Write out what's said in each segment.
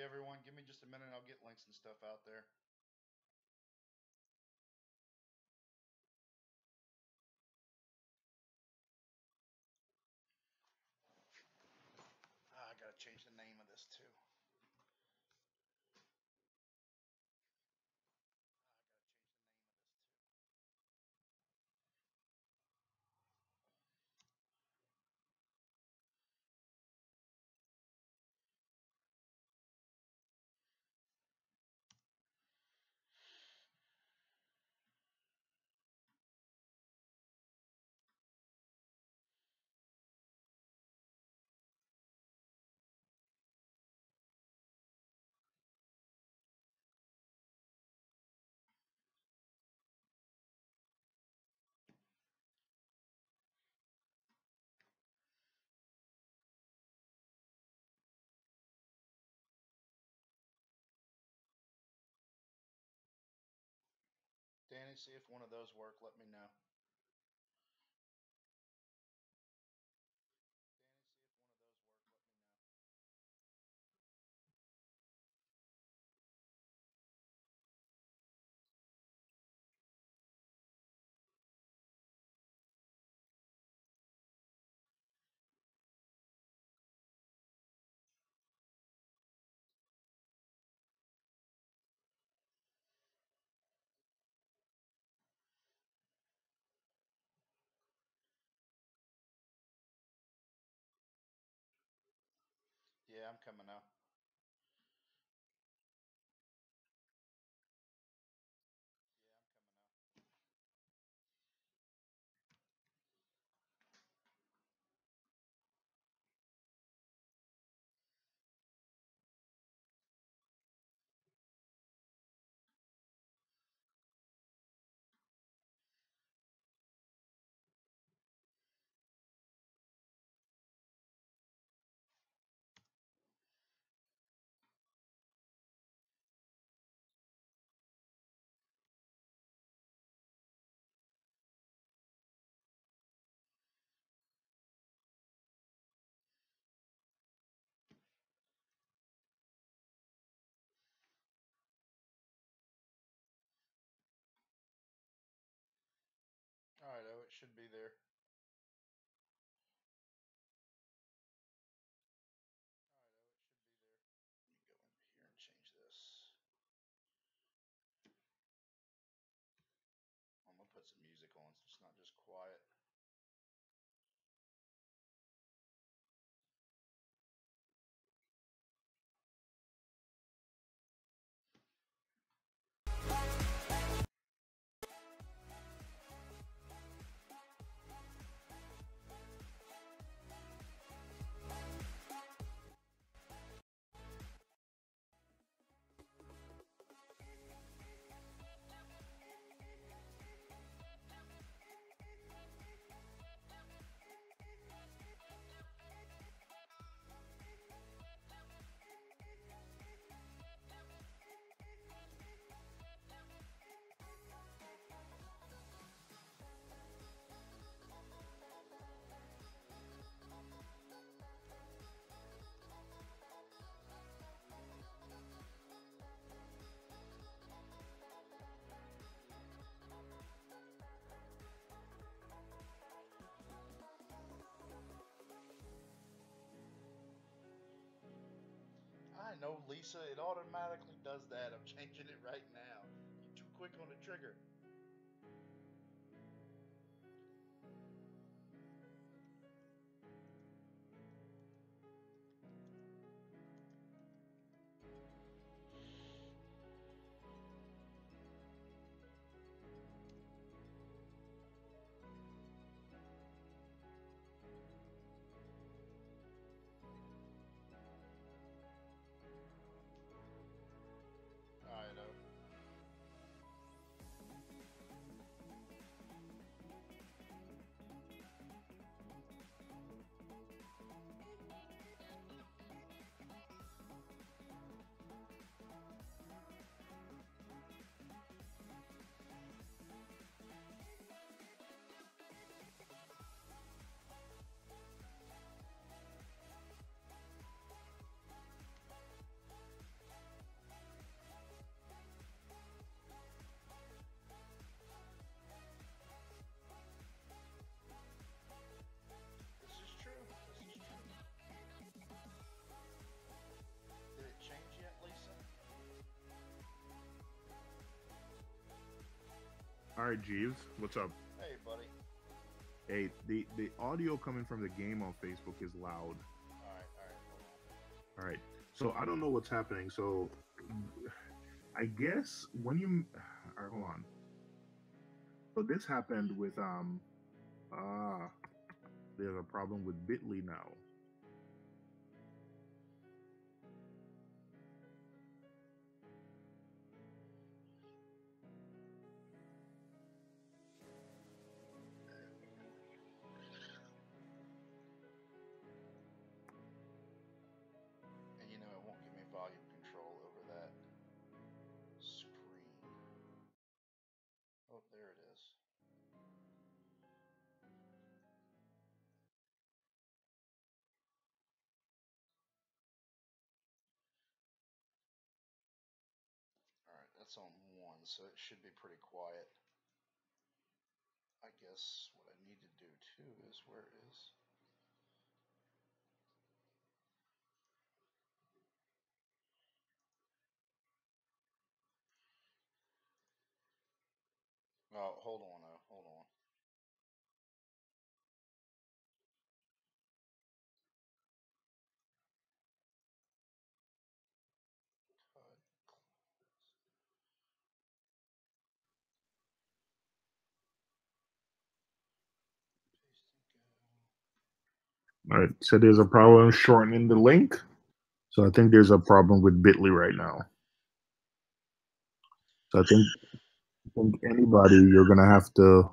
everyone. Give me just a minute. I'll get links and stuff out there. I gotta change the name of this too. Danny, see if one of those work. Let me know. Danny, see if one of those work. Let me know. Yeah, I'm coming now. Yeah, I'm coming now. All right, oh, it should be there. All right, oh, it should be there. Let me go over here and change this. I'm gonna put some music on so it's not just quiet. I know, Lisa. It automatically does that. I'm changing it right now. You're too quick on the trigger. All right, oh. right, Jeeves, what's up? Hey, buddy. Hey, the audio coming from the game on Facebook is loud. All right, hold on. All right, so I don't know what's happening. So I guess when you, all right, hold on. So this happened with ah, there's a problem with Bitly now. And you know it won't give me volume control over that screen. Oh, there it is. All right, that's on one, so it should be pretty quiet. I guess what I need to do too is where is. Oh, hold on, hold on. Cut, paste and go. All right, so there's a problem shortening the link. So I think there's a problem with Bitly right now. So I think anybody you're gonna have to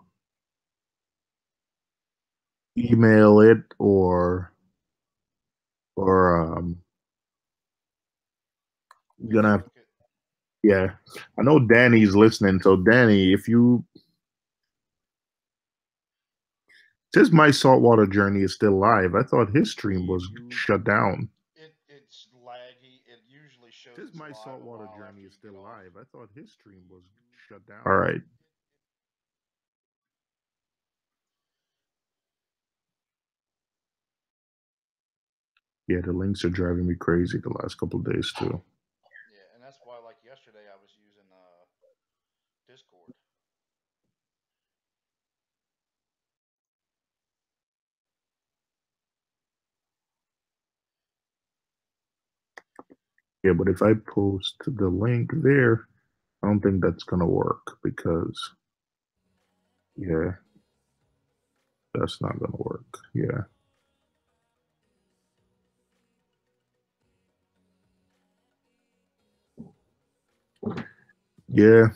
email it or you're gonna have, Facebook it. yeah. I know Danny's listening, so Danny, if you says my saltwater journey is still live. I thought his stream was shut down. It's laggy. It usually shows Says it's my live a saltwater while journey after is you get still off. live. I thought his stream was shut down. All right. Yeah, the links are driving me crazy the last couple of days too. Yeah, and that's why, like yesterday, I was using Discord. Yeah, but if I post the link there, I don't think that's gonna work because yeah, that's not gonna work. Yeah. Yeah.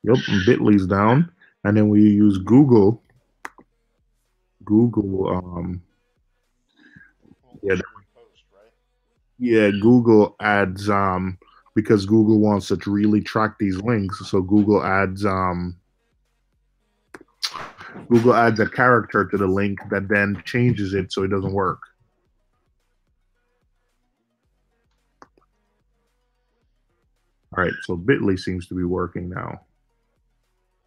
Yep. And Bitly's down. And then we use Google. Google Won't yeah, let you repost, right? yeah, Google adds because Google wants to really track these links, so Google adds a character to the link that then changes it so it doesn't work. All right, so Bitly seems to be working now.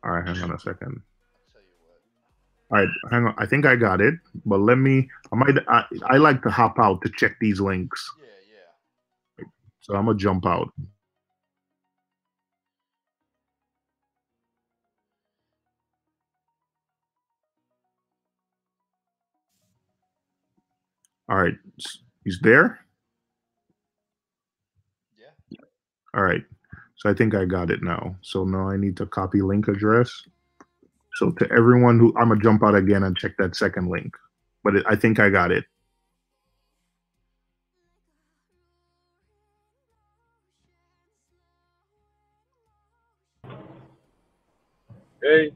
All right, hang on a second. I'll tell you what. All right, hang on. I think I got it, but let me. I like to hop out to check these links, Yeah, yeah. so I'm gonna jump out. All right, he's there. Yeah. All right, so I think I got it now. So now I need to copy link address. So to everyone who, I'm gonna jump out again and check that second link, but I think I got it. Hey,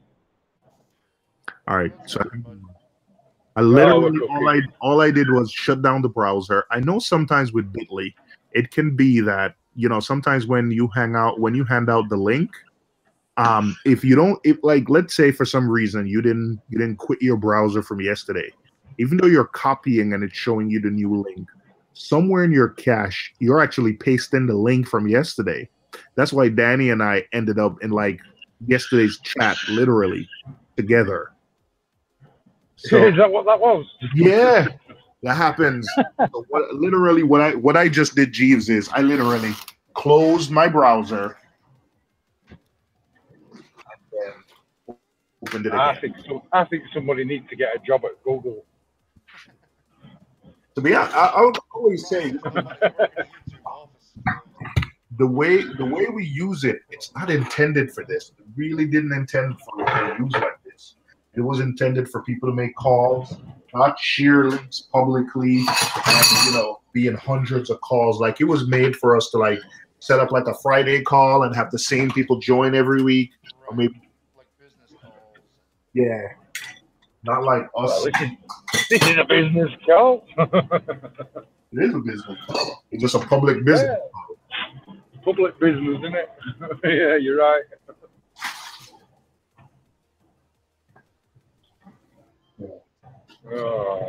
All right, What's so happening, bud? I oh, we're literally cooking. all I did was shut down the browser. I know sometimes with Bitly, it can be that sometimes when you hand out the link, if you don't, if like let's say for some reason you didn't quit your browser from yesterday, even though you're copying and it's showing you the new link, somewhere in your cache you're actually pasting the link from yesterday. That's why Danny and I ended up in like yesterday's chat literally together. So Is that what that was? yeah, that happens. So what I just did, Jeeves, is I literally closed my browser and opened it again. I think somebody needs to get a job at Google. To be honest, I would always say the way we use it, it's not intended for this. It really didn't intend for it to use like this. It was intended for people to make calls, not share links publicly, and be in hundreds of calls. Like it was made for us to like set up like a Friday call and have the same people join every week, or maybe like business calls. yeah, not like us. Well, this is a business call. It is a business call. It's just a public business. Yeah. Public business, isn't it? Yeah, you're right. Oh,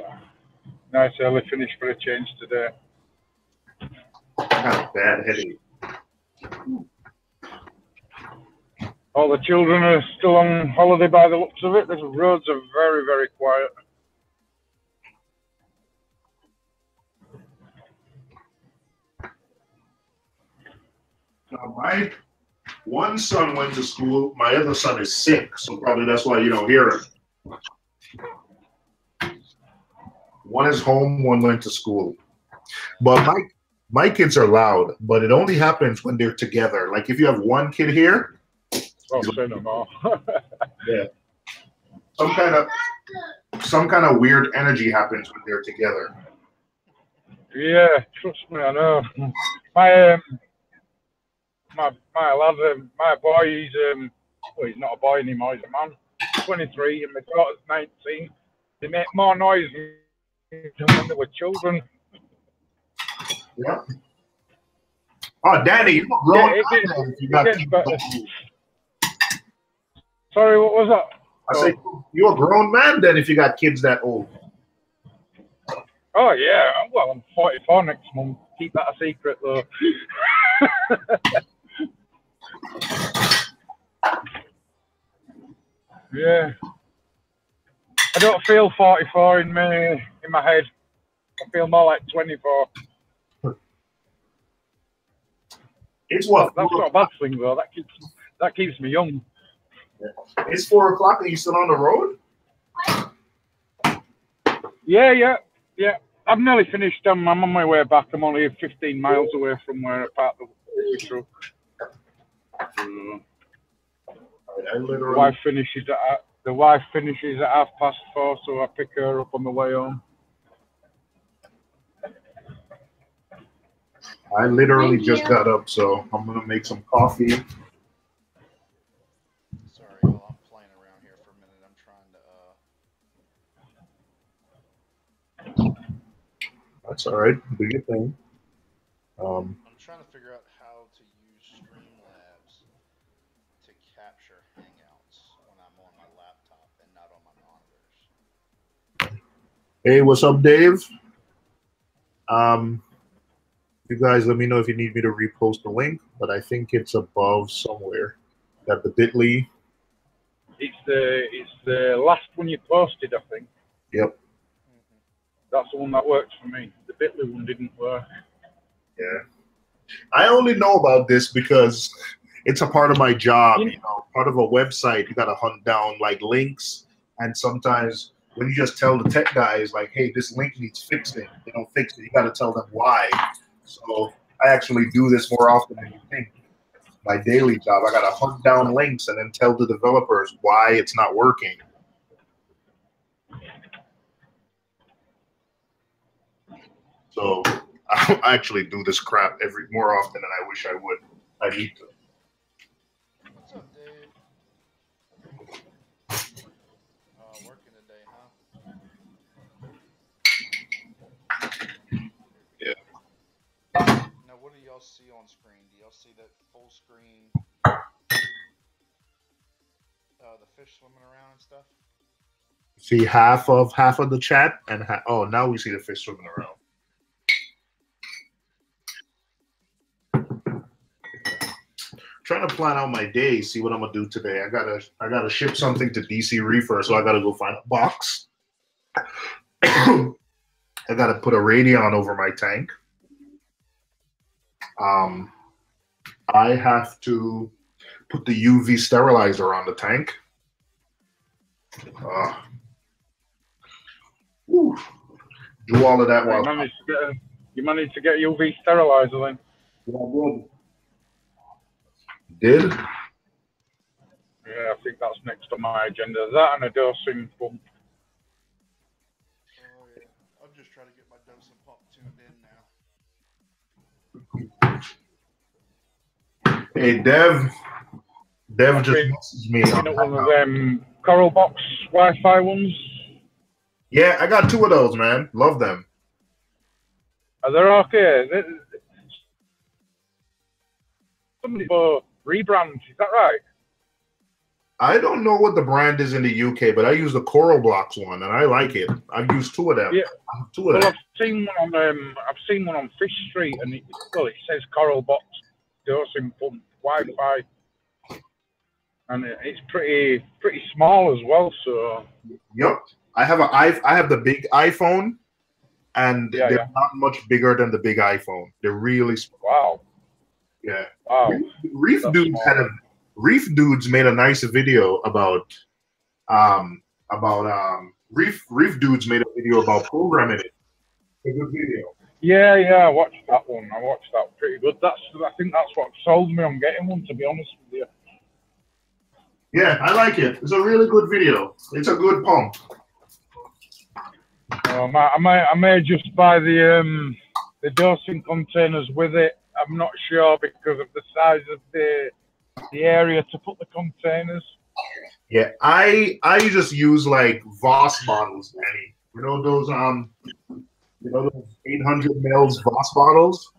nice early finish for a change today. I got a bad headache. All the children are still on holiday by the looks of it. The roads are very, very quiet. Now, my one son went to school. My other son is sick, so probably that's why you don't hear him. One is home, one went to school. But my kids are loud, but it only happens when they're together. Like if you have one kid here, Oh, say no more. yeah, some kind of weird energy happens when they're together. Yeah, trust me, I know. My lad, my boy, he's not a boy anymore. He's a man. 23, and my daughter's 19. They make more noise than when they were children. Yeah. Oh, Danny, you're a grown man. You got kids that old. Sorry, what was that? I say you're a grown man then if you got kids that old. Oh yeah, well I'm 44 next month. Keep that a secret though. Yeah, I don't feel 44 in my head. I feel more like 24. It's what? That's not a bad thing though. That keeps me young. It's 4 o'clock and you still on the road? Yeah. I've nearly finished. I'm on my way back. I'm only 15 miles away from where I parked the truck. The wife finishes at 4:30, so I pick her up on the way home. I literally just got up, so I'm gonna make some coffee. Sorry, y'all, I'm playing around here for a minute. I'm trying to. That's all right. Do your thing. I'm trying to figure out how to use Streamlabs to capture Hangouts when I'm on my laptop and not on my monitors. Hey, what's up, Dave? You guys, let me know if you need me to repost the link, but I think it's above somewhere. Got the bit.ly. It's the last one you posted, I think. Yep. That's the one that works for me. The bit.ly one didn't work. Yeah. I only know about this because it's a part of my job, part of a website. You got to hunt down like links, and sometimes when you just tell the tech guys like, hey, this link needs fixing, they don't fix it. You got to tell them why. So I actually do this more often than you think. My daily job, I got to hunt down links and then tell the developers why it's not working. So I actually do this crap more often than I wish I would. I need to. What's up, Dave? Working today, huh? Yeah. Now, what do y'all see on screen? Do y'all see that full screen? The fish swimming around and stuff. See half of the chat and oh, now we see the fish swimming around. Trying to plan out my day, see what I'm gonna do today. I gotta ship something to DC Reefer, so I gotta go find a box. I gotta put a Radion over my tank. I have to put the UV sterilizer on the tank. Do all of that while you managed to get UV sterilizer then? Yeah, did? Yeah, I think that's next on my agenda. That and a dosing pump. Oh yeah, I'm just trying to get my dosing pump tuned in now. Hey, Dev just messaged me. You know, one of them Coral Box Wi-Fi ones. Yeah, I got 2 of those, man. Love them. Are they okay? Somebody for rebrand, is that right? I don't know what the brand is in the UK, but I use the Coral Blocks one, and I like it. I've used 2 of them. Yeah. 2 of them. I've seen one on Fish Street, and it says Coral Box dosing pump Wi-Fi, and it's pretty small as well. So. Yep. I have the big iPhone, and they're not much bigger than the big iPhone. They're really small. Wow. Yeah. Wow. Reef Dudes made a nice video about Reef Dudes made a video about programming it. A good video. Yeah, I watched that one. I watched that. Pretty good. I think that's what sold me on getting one, to be honest with you. Yeah, I like it. It's a really good video. It's a good pump. I may just buy the dosing containers with it. I'm not sure because of the size of the area to put the containers. Yeah, I just use like Voss bottles, Manny. You know those 800 mils Voss bottles?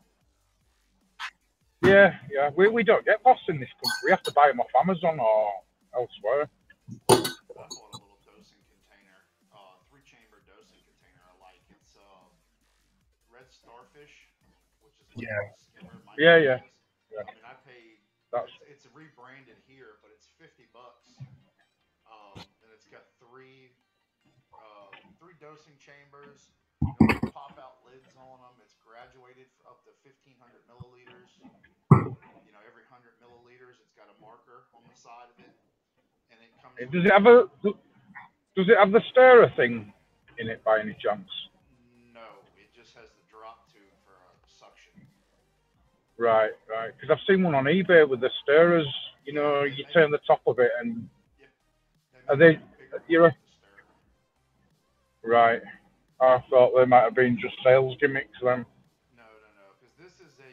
Yeah. We don't get Voss in this country. We have to buy them off Amazon or elsewhere. I bought a little dosing container, 3-chamber dosing container. I like it's red starfish, which is like skimmer. Yeah. I mean, I paid. It's rebranded here, but it's $50. And it's got three dosing chambers. Little pop out lids on them. It's graduated for up to 1,500 milliliters. Every 100 milliliters, it's got a marker on the side of it, and it comes. Does it have the stirrer thing in it by any chance? No, it just has the drop tube for suction. Right. Because I've seen one on eBay with the stirrers. You turn the top of it and. Are they? Right. I thought they might have been just sales gimmicks then. No. Because this is a.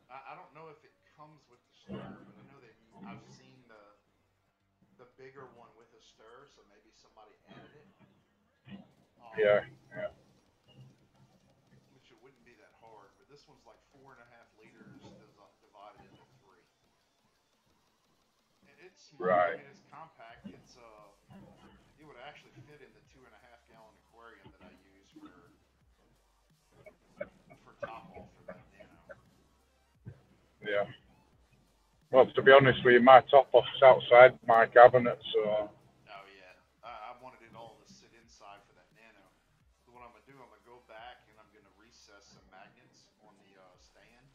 I don't know if it comes with the stir, but I know I've seen the bigger one with a stir, so maybe somebody added it. Yeah. Which it wouldn't be that hard, but this one's like 4.5 liters divided into 3. And it's small. Right. I mean, it's compact. It would actually fit in the 2.5-gallon aquarium that I use for top off for that Nano. Yeah. Well, to be honest with you, my top off's outside my cabinet, so. Oh yeah, I wanted it all to sit inside for that Nano. So what I'm gonna do, I'm gonna go back and I'm gonna recess some magnets on the stand,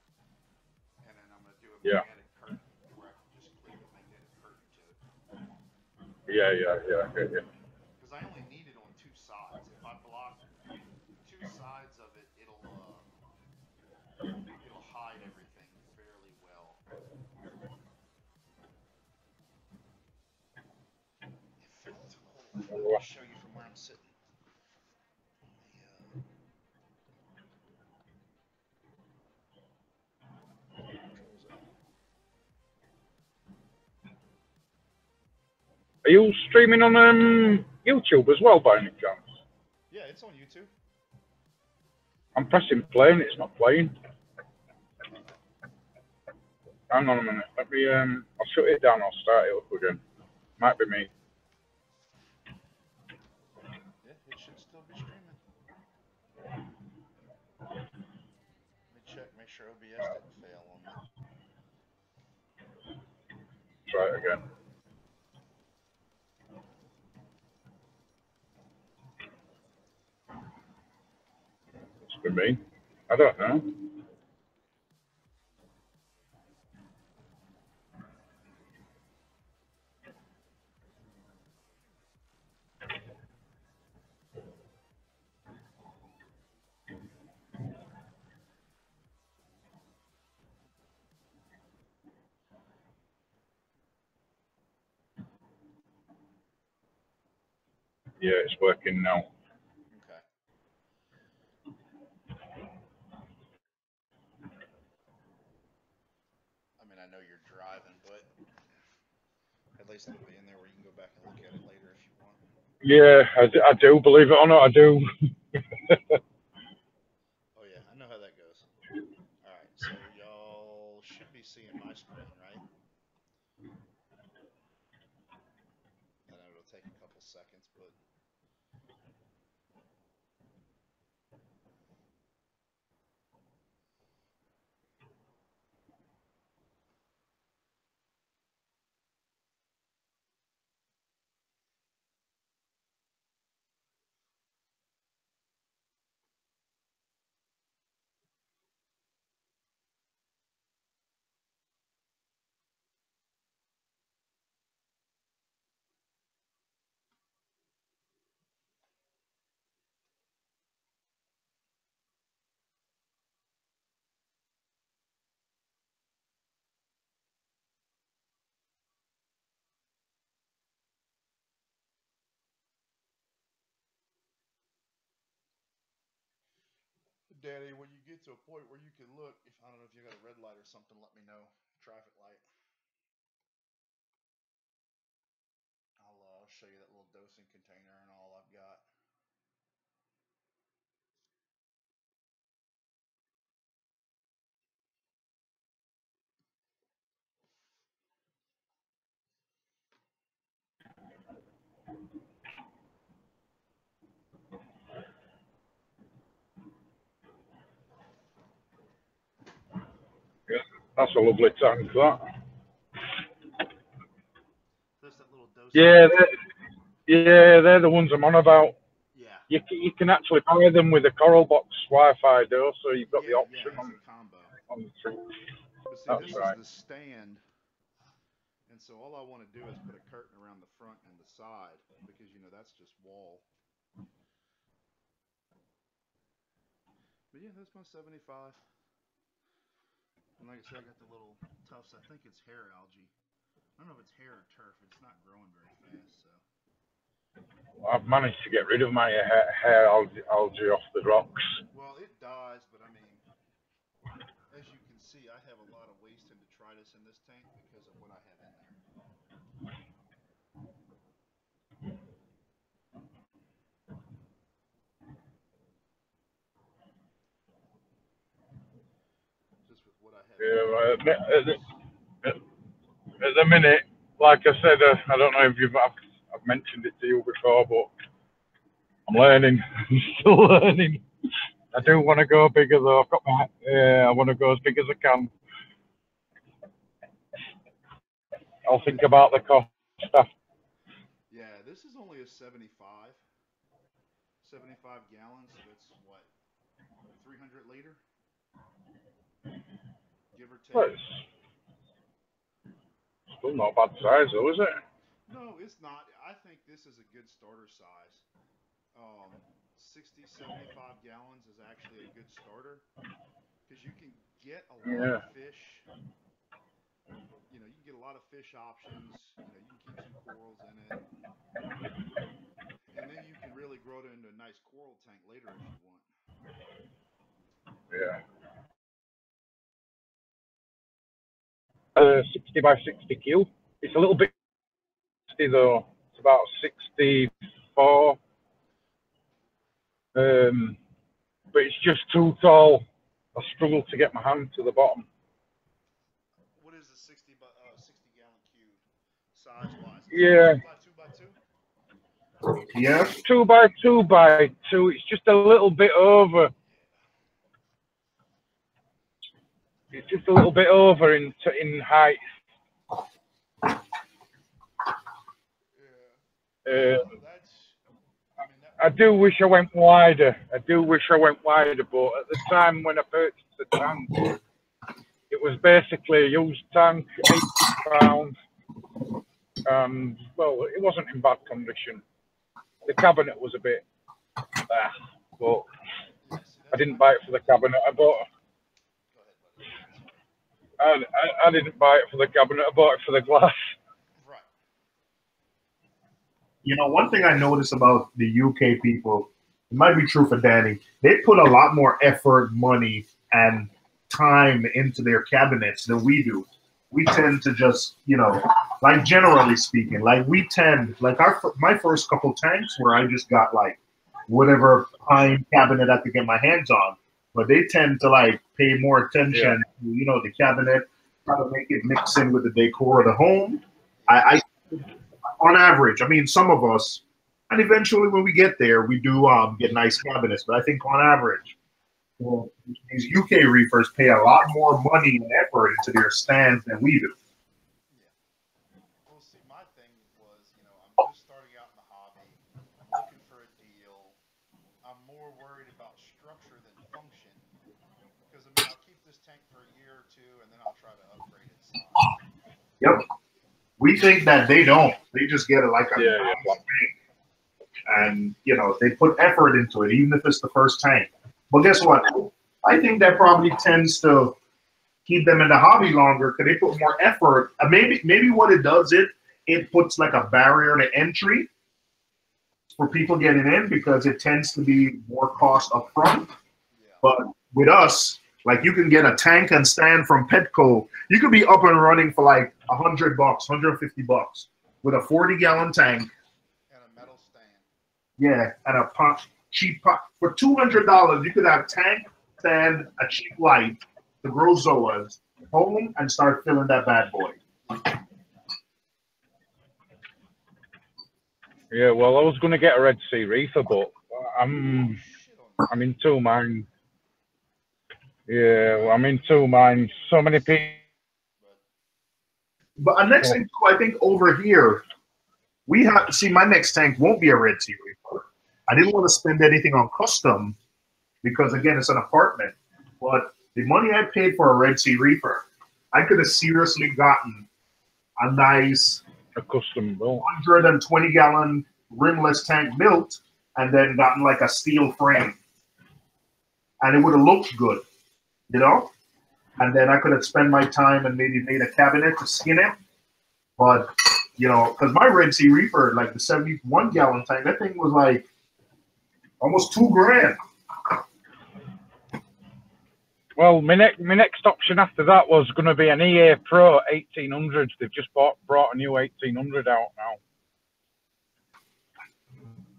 and then I'm gonna do a magnetic curtain where I can just clip the magnetic curtain to it. Yeah. Because I only need it on 2 sides. If I block 2 sides of it, it'll hide everything fairly well. I'll show you from where I'm sitting. Are you streaming on YouTube as well, by any chance? Yeah, it's on YouTube. I'm pressing play and it's not playing. Hang on a minute. Let me. I'll shut it down. I'll start it up again. Might be me. Yeah, it should still be streaming. Let me check. Make sure OBS didn't fail on me. Try it again. be me. I don't know. Yeah, it's working now. Okay. I mean, I know you're driving, but at least it'll be in there where you can go back and look at it later if you want. Yeah, I do, believe it or not, I do. Oh yeah, I know how that goes. All right, so y'all should be seeing my screen, right? I know it'll take a couple seconds, but Danny, when you get to a point where you can look, if I don't know if you got a red light or something, let me know. Traffic light. I'll show you that little dosing container and all I've got. Yeah, that's a lovely tank, that. That's that little dosing. Yeah, they're the ones I'm on about. Yeah. You can actually buy them with a Coral Box Wi-Fi though, so you've got the option as a combo. on the tree. But see, That's this right. is the stand, and so all I want to do is put a curtain around the front and the side because that's just wall. But yeah, that's my 75. And like I said, I got the little tufts. I think it's hair algae. I don't know if it's hair or turf. It's not growing very fast, so. I've managed to get rid of my hair algae off the rocks. Well, it dies, but I mean, as you can see, I have a lot of waste and detritus in this tank because of what I have in there. Just with what I have in there. At the minute, like I said, I don't know if I've mentioned it to you before, but I'm learning. I'm still learning. I do want to go bigger though. I want to go as big as I can. I'll think about the cost after. Yeah, this is only a 75 gallons, so that's what, 300 liter, give or Well, take. it's still not a bad size though, is it? No, it's not. I think this is a good starter size. 60, 75 gallons is actually a good starter because you can get a lot of Yeah. fish. You can get a lot of fish options. You can keep some corals in it. And then you can really grow it into a nice coral tank later if you want. Yeah. 60 by 60 cube. It's a little bit though. It's about 64. But it's just too tall. I struggle to get my hand to the bottom. What is the 60 gallon cube size wise? Is Yeah. it 2 by 2 by 2? Yes. 2 by 2 by 2. It's just a little bit over. It's just a little bit over in height. Yeah. That's. I mean, that I do wish I went wider. I do wish I went wider, but at the time when I purchased the tank, it was basically a used tank, £80. Well, it wasn't in bad condition. The cabinet was a bit, but Yeah, see, I that's didn't my buy it for the cabinet. I bought. Go ahead, buddy. I didn't buy it for the cabinet. I bought it for the glass. Right. You know, one thing I notice about the UK people, it might be true for Danny, they put a lot more effort, money, and time into their cabinets than we do. We tend to just, you know, like generally speaking, like we tend, like my first couple tanks where I just got like whatever pine cabinet I could get my hands on, but they tend to like pay more attention to, you know, the cabinet, try to make it mix in with the decor of the home. I on average, I mean, some of us, and eventually when we get there, we do get nice cabinets. But I think on average, well, these UK reefers pay a lot more money and effort into their stands than we do. Yeah. Well, see, my thing was, you know, I'm just starting out in the hobby. I'm looking for a deal. I'm more worried about structure than function. Because, I mean, I'll keep this tank for a year or two, and then I'll try to upgrade its size. Yep. We think that they don't. They just get it like a Yeah. tank. And, you know, they put effort into it, even if it's the first tank. But guess what? I think that probably tends to keep them in the hobby longer because they put more effort. Maybe what it does, it puts like a barrier to entry for people getting in because it tends to be more cost up front. Yeah. But with us, like you can get a tank and stand from Petco. You could be up and running for like $100, $150 with a 40-gallon tank. And a metal stand. Yeah, and a cheap pot. For $200, you could have tank, stand, a cheap light, the grow zoas, home, and start filling that bad boy. Yeah, well, I was going to get a Red Sea Reefer, but I'm in two minds. Yeah, well, I'm in two minds. So many people. But next thing, too, I think over here, we have see my next tank won't be a Red Sea Reaper. I didn't want to spend anything on custom because again, it's an apartment. But the money I paid for a Red Sea Reaper, I could have seriously gotten a nice A custom built 120-gallon rimless tank built, and then gotten like a steel frame, and it would have looked good, you know. And then I could have spent my time and maybe made a cabinet to skin it. But, you know, because my Red Sea Reaper, like the 71-gallon tank, that thing was like almost $2,000. Well, my next option after that was going to be an EA Pro 1800. They've just brought a new 1800 out now.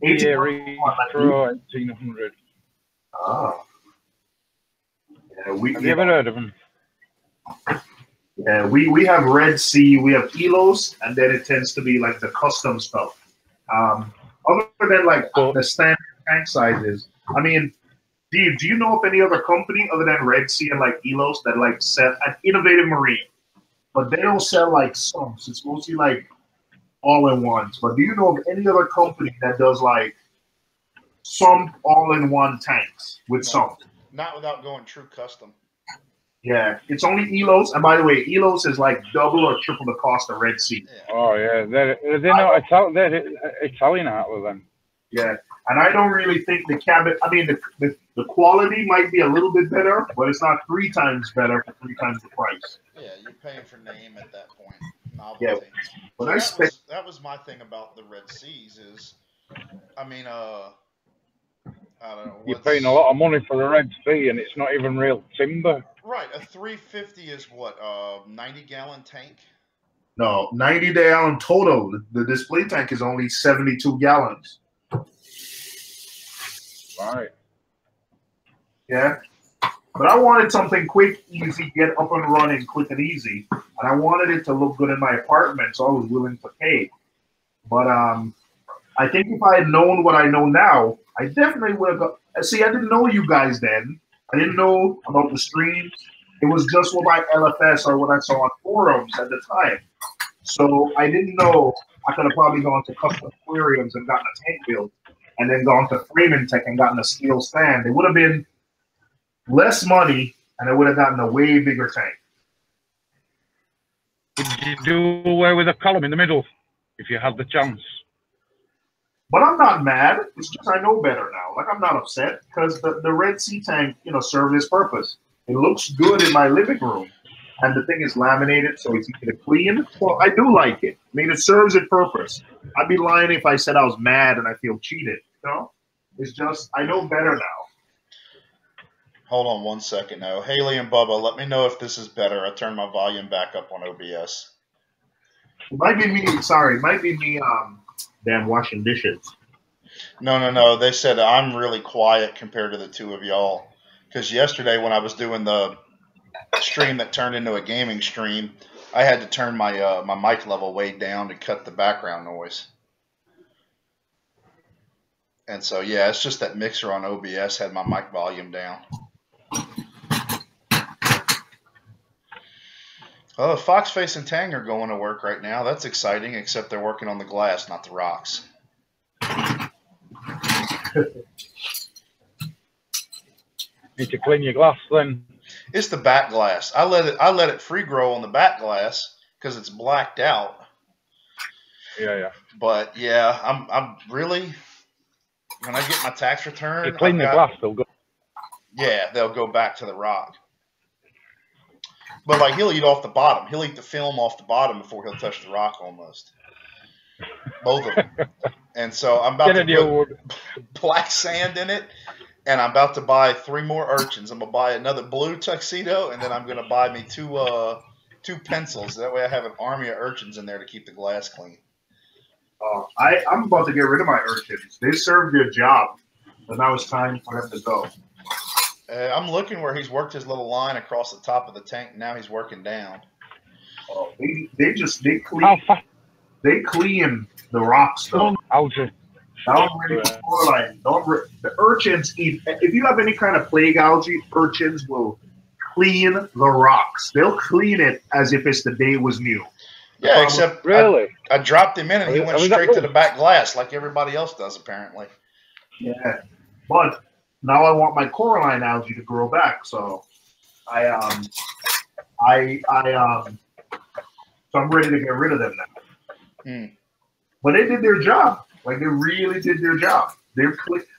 EA Reef Pro 1800. Oh. Yeah, Have you ever heard of them? Yeah, we have Red Sea, we have Elos, and then it tends to be like the custom stuff. Other than like the standard tank sizes, I mean, do you know of any other company other than Red Sea and like Elos that like sell an Innovative Marine, but they don't sell like sumps? It's mostly like all-in-ones. But do you know of any other company that does like some all-in-one tanks with sumps? Not without going true custom. Yeah, it's only Elos, and by the way, Elos is like double or triple the cost of Red Sea. Yeah. Oh yeah, they're not they're Italian out with them. Yeah, and I don't really think the cabinet. I mean, the quality might be a little bit better, but it's not 3 times better for 3 times the price. Yeah, you're paying for name at that point. Novelty. Yeah, but So that was my thing about the Red Seas is, I mean, I don't know. You're paying a lot of money for a Red Sea, and it's not even real timber. Right, a 350 is what, 90-gallon tank? No, 90-gallon total. The display tank is only 72 gallons. Right. Yeah. But I wanted something quick, easy, get up and running, quick and easy. And I wanted it to look good in my apartment, so I was willing to pay. But I think if I had known what I know now, I definitely would have. See, I didn't know you guys then. I didn't know about the streams. It was just what my LFS or what I saw on forums at the time. So I didn't know I could have probably gone to custom aquariums and gotten a tank built and then gone to Framing Tech and gotten a steel stand, it would have been less money, and it would have gotten a way bigger tank. Would you do away with a column in the middle if you had the chance? But I'm not mad. It's just I know better now. Like, I'm not upset because the Red Sea tank, served its purpose. It looks good in my living room. And the thing is laminated, so it's easy to clean. Well, I do like it. I mean, it serves its purpose. I'd be lying if I said I was mad and I feel cheated. It's just I know better now. Hold on 1 second now. Haley and Bubba, let me know if this is better. I turned my volume back up on OBS. It might be me. Sorry, it might be me. Damn, washing dishes. No. They said I'm really quiet compared to the two of y'all. Because yesterday when I was doing the stream that turned into a gaming stream, I had to turn my my mic level way down to cut the background noise. And so, yeah, it's just that mixer on OBS had my mic volume down. Oh, Foxface and Tang are going to work right now. That's exciting, except they're working on the glass, not the rocks. Need to clean your glass then. It's the back glass. I let it free grow on the back glass because it's blacked out. Yeah. But yeah, I'm really, when I get my tax return, you clean the glass, they'll go. Yeah, they'll go back to the rock. But like he'll eat off the bottom. He'll eat the film off the bottom before he'll touch the rock almost. Both of them. And so I'm about to put black sand in it, and I'm about to buy 3 more urchins. I'm going to buy another blue tuxedo, and then I'm going to buy me two pencils. That way I have an army of urchins in there to keep the glass clean. I'm about to get rid of my urchins. They served their job, but now it's time for them to go. I'm looking where he's worked his little line across the top of the tank. Now he's working down. Oh, they clean the rocks though. Algae. The urchins eat. If you have any kind of plague algae, urchins will clean the rocks. They'll clean it as if it's the day was new. Yeah, except really, I dropped him in and he went straight to the back glass like everybody else does apparently. Yeah, but now I want my coralline algae to grow back, so so I'm ready to get rid of them now. But they did their job. Like, they really did their job.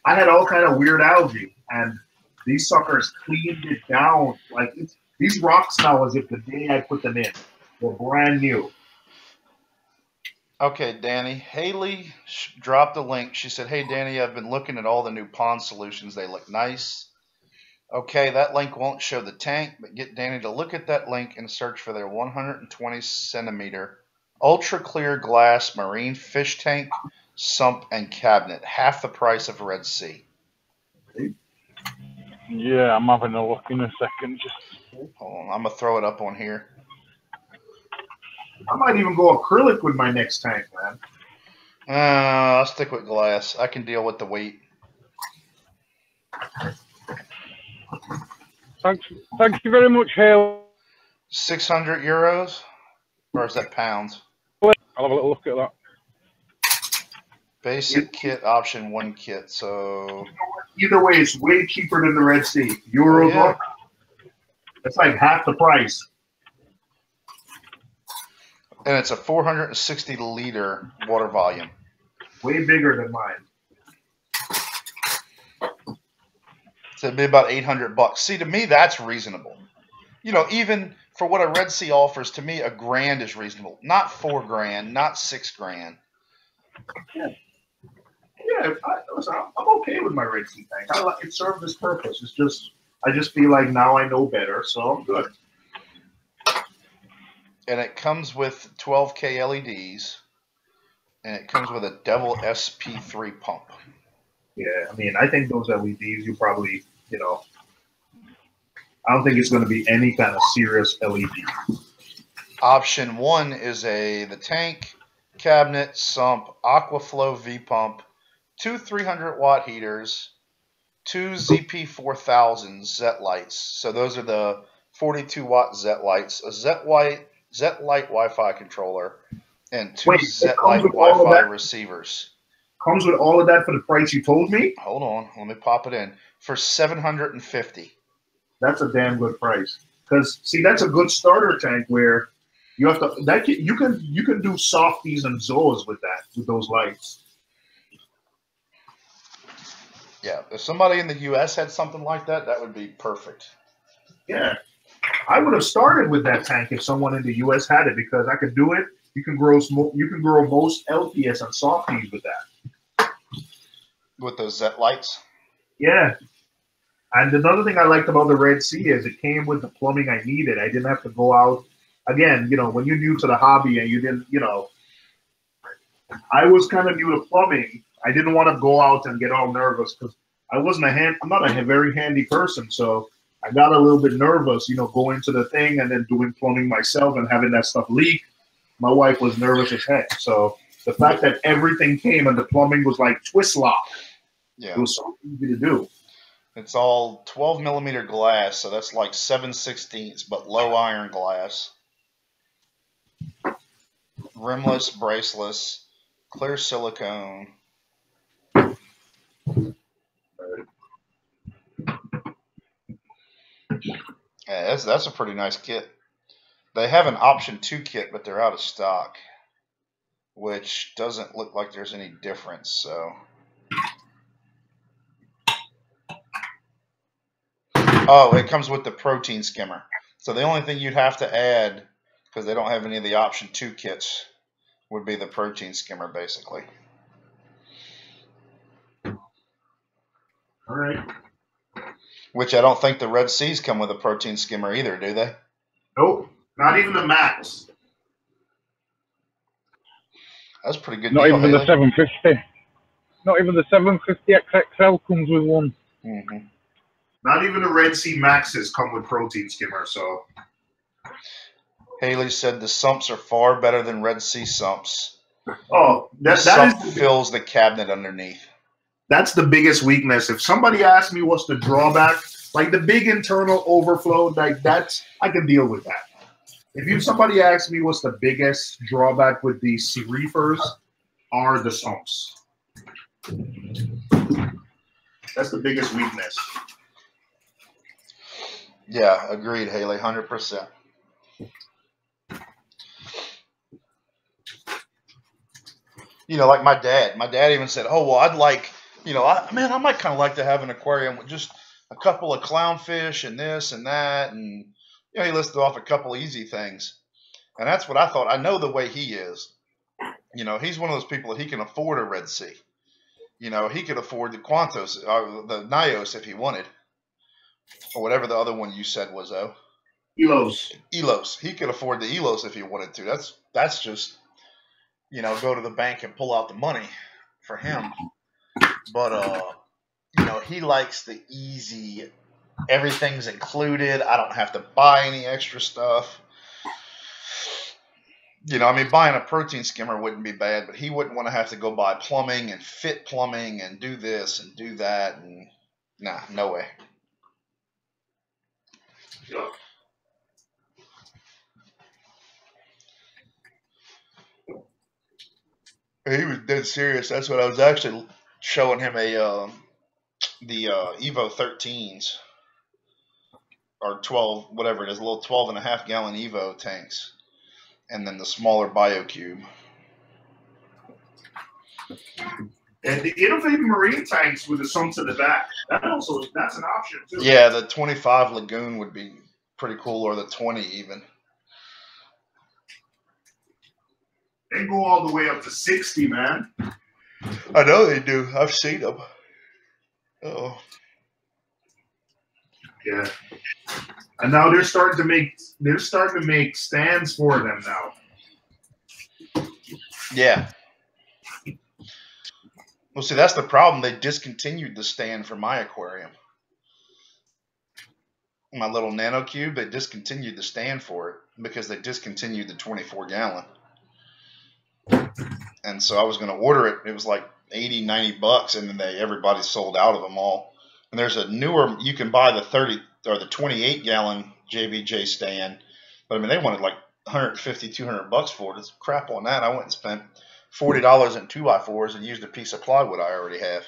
I had all kind of weird algae, and these suckers cleaned it down. Like, these rocks now, as if the day I put them in, were brand new. Okay, Danny. Haley dropped a link. She said, "Hey, Danny, I've been looking at all the new pond solutions. They look nice." Okay, that link won't show the tank, but get Danny to look at that link and search for their 120 centimeter ultra clear glass marine fish tank, sump, and cabinet. Half the price of Red Sea. Yeah, I'm having a look in a second. Hold on, I'm going to throw it up on here. I might even go acrylic with my next tank, man. I'll stick with glass. I can deal with the weight. Thank you very much, Hale. 600 euros? Or is that pounds? I'll have a little look at that. Basic kit, option 1 kit. So either way, it's way cheaper than the Red Sea. Euros. Yeah. That's like half the price. And it's a 460 liter water volume. Way bigger than mine. So it'd be about $800. See, to me, that's reasonable. Even for what a Red Sea offers, to me, $1,000 is reasonable. Not $4,000, not $6,000. Yeah. I'm okay with my Red Sea tank. It served its purpose. It's just, I just feel like now I know better, so I'm good. And it comes with 12K LEDs, and it comes with a Devil SP3 pump. Yeah, I mean, I think those LEDs, you probably, I don't think it's going to be any kind of serious LED. Option 1 is the tank, cabinet, sump, Aquaflow V pump, 2 300-watt heaters, 2 ZP4000 ZET lights. So those are the 42-watt ZET lights, a ZET Light Wi-Fi controller, and 2 ZET Light Wi-Fi receivers. Comes with all of that for the price you told me? Hold on, let me pop it in for $750. That's a damn good price. Because see, that's a good starter tank where you have to you can do softies and Zoas with those lights. Yeah, if somebody in the U.S. had something like that, that would be perfect. Yeah, I would have started with that tank if someone in the U.S. had it because I could do it. You can grow most LPS and softies with that. With those Z lights. Yeah. And another thing I liked about the Red Sea is it came with the plumbing I needed. I didn't have to go out. Again, when you're new to the hobby and you didn't, I was kind of new to plumbing. I didn't want to go out and get all nervous because I'm not a very handy person. So I got a little bit nervous, going to the thing and then doing plumbing myself and having that stuff leak. My wife was nervous as heck. So the fact that everything came and the plumbing was like twist lock, yeah, it was so easy to do. It's all 12 millimeter glass, so that's like 7/16, but low iron glass. Rimless, braceless, clear silicone. Yeah, that's a pretty nice kit. They have an option 2 kit, but they're out of stock, which doesn't look like there's any difference. So, oh, it comes with the protein skimmer. So the only thing you'd have to add, because they don't have any of the option 2 kits, would be the protein skimmer, basically. All right. Which I don't think the Red Seas come with a protein skimmer either, do they? Nope, not even the Max. That's a pretty good Not deal, even Haley. the 750. Not even the 750 XXL comes with one. Mm-hmm. Not even the Red Sea Maxes come with protein skimmer. So Haley said the sumps are far better than Red Sea sumps. Oh, the sump fills the cabinet underneath. That's the biggest weakness. If somebody asks me what's the drawback, like the big internal overflow, like that's I can deal with that. If somebody asks me what's the biggest drawback with these Reefers, are the sumps. That's the biggest weakness. Yeah, agreed, Haley, 100%. Like my dad. My dad even said, "Oh, well, I'd like, I might kind of like to have an aquarium with just a couple of clownfish and this and that." And, he listed off a couple of easy things. And that's what I thought. I know the way he is. He's one of those people that he can afford a Red Sea. He could afford the Quantos, the Nios if he wanted. Or whatever the other one you said was, Elos. He could afford the Elos if he wanted to. That's just, go to the bank and pull out the money for him. But, he likes the easy, everything's included. I don't have to buy any extra stuff. Buying a protein skimmer wouldn't be bad, but he wouldn't want to have to go buy plumbing and fit plumbing and do this and do that. And nah, no way. He was dead serious. That's what I was actually showing him the Evo 13s or 12, whatever it is, little 12.5 gallon Evo tanks, and then the smaller BioCube. And the innovative marine tanks with the sumps at the back. That's an option too. Yeah, the 25 Lagoon would be pretty cool, or the 20 even. They go all the way up to 60, man. I know they do. I've seen them. Oh. Yeah. And now they're starting to make stands for them now. Yeah. Well, see, that's the problem. They discontinued the stand for my aquarium. My little nano cube, they discontinued the stand for it because they discontinued the 24 gallon. And so I was going to order it. It was like $80-$90, and then everybody sold out of them all. And there's a newer, you can buy the 30 or the 28 gallon JBJ stand, but they wanted like $150-$200 for it. It's crap on that. I went and spent $40 in 2x4s and used a piece of plywood I already have.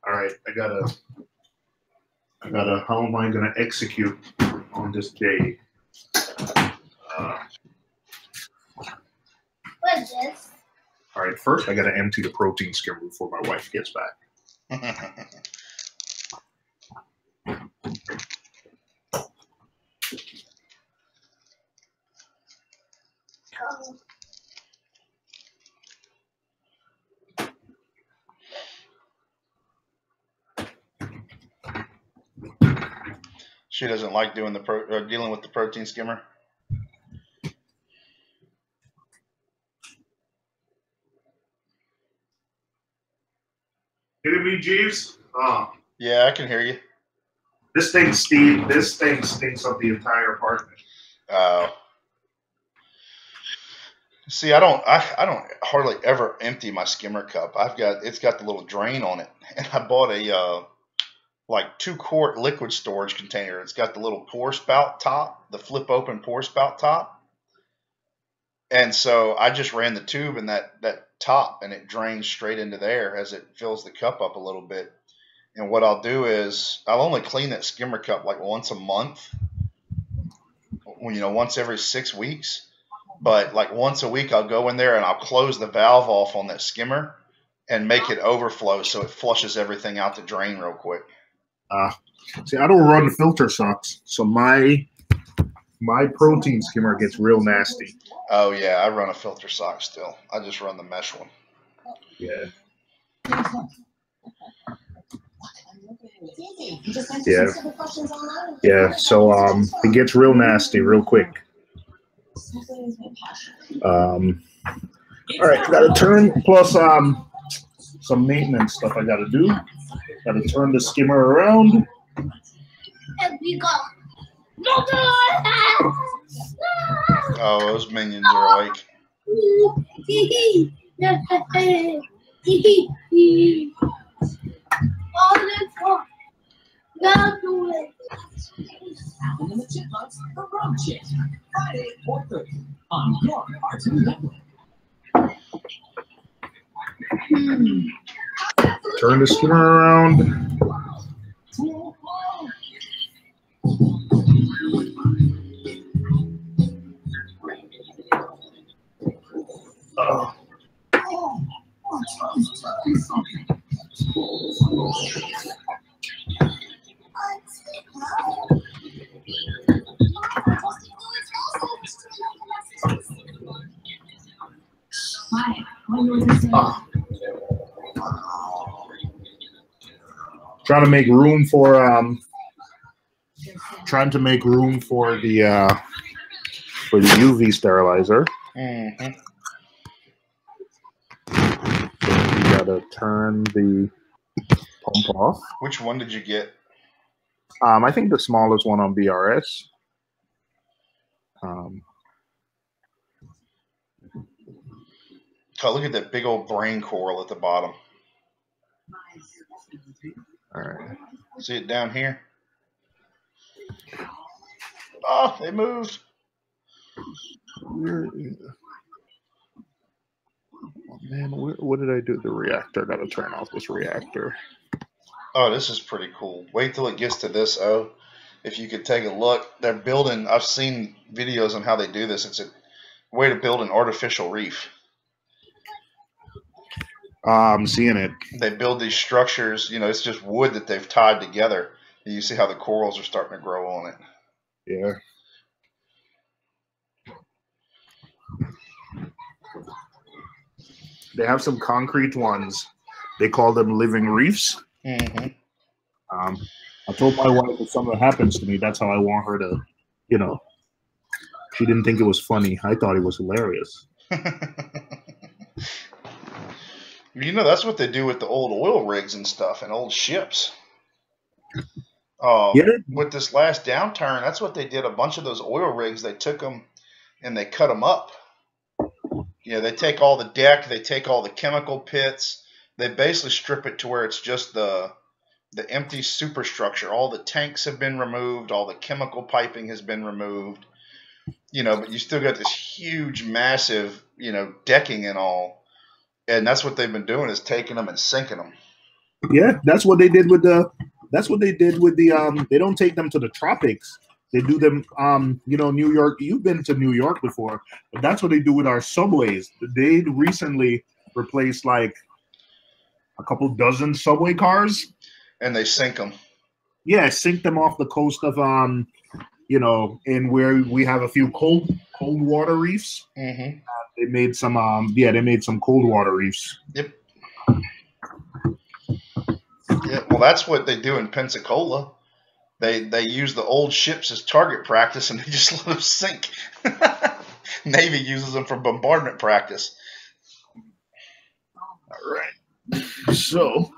All right, I gotta. How am I gonna execute on this day? What is this? All right, first I gotta empty the protein skimmer before my wife gets back. She doesn't like doing dealing with the protein skimmer. Hear me, Jeeves? Yeah, I can hear you. This thing stinks up the entire apartment. See, I don't hardly ever empty my skimmer cup. It's got the little drain on it, and I bought a like 2-quart liquid storage container. It's got the little pour spout top, the flip open pour spout top, and so I just ran the tube in that top, and it drains straight into there as it fills the cup up a little bit. And what I'll do is I'll only clean that skimmer cup like once a month, once every 6 weeks. But like once a week, I'll go in there and I'll close the valve off on that skimmer and make it overflow so it flushes everything out the drain real quick. See, I don't run filter socks, so my protein skimmer gets real nasty. Oh yeah, I run a filter sock still. I just run the mesh one. Yeah. Yeah. Yeah. So it gets real nasty real quick. All right, got to turn plus some maintenance stuff I got to do. Got to turn the skimmer around. And we go. Oh, those minions are awake. And the Chipmunks, the Rum Chick. Friday at 4:30 on your Cartoon Network. Turn the skimmer around. Trying to make room for the UV sterilizer. Mm-hmm. You gotta turn the pump off. Which one did you get? I think the smallest one on BRS. Oh, look at that big old brain coral at the bottom. All right. See it down here? Oh, they moved. Oh, man, what did I do? The reactor. Got to turn off this reactor. Oh, this is pretty cool. Wait till it gets to this. Oh, if you could take a look, they're building. I've seen videos on how they do this. It's a way to build an artificial reef. I'm seeing it. They build these structures. It's just wood that they've tied together. And you see how the corals are starting to grow on it. Yeah. They have some concrete ones. They call them living reefs. Mm-hmm. I told my wife if something happens to me, that's how I want her to, She didn't think it was funny. I thought it was hilarious. That's what they do with the old oil rigs and stuff and old ships. Yeah. With this last downturn, that's what they did. A bunch of those oil rigs, they took them and they cut them up. Yeah, they take all the deck, they take all the chemical pits, they basically strip it to where it's just the empty superstructure. All the tanks have been removed, all the chemical piping has been removed, but you still got this huge, massive, decking and all. And that's what they've been doing, is taking them and sinking them. Yeah, that's what they did with the they don't take them to the tropics. They do them New York. You've been to New York before, but that's what they do with our subways. They recently replaced like a couple dozen subway cars. And they sink them. Yeah, sink them off the coast of in where we have a few cold water reefs. Mm-hmm. They made some cold water reefs. Yep. Yeah, well, that's what they do in Pensacola. They use the old ships as target practice, and they just let them sink. Navy uses them for bombardment practice. All right. So,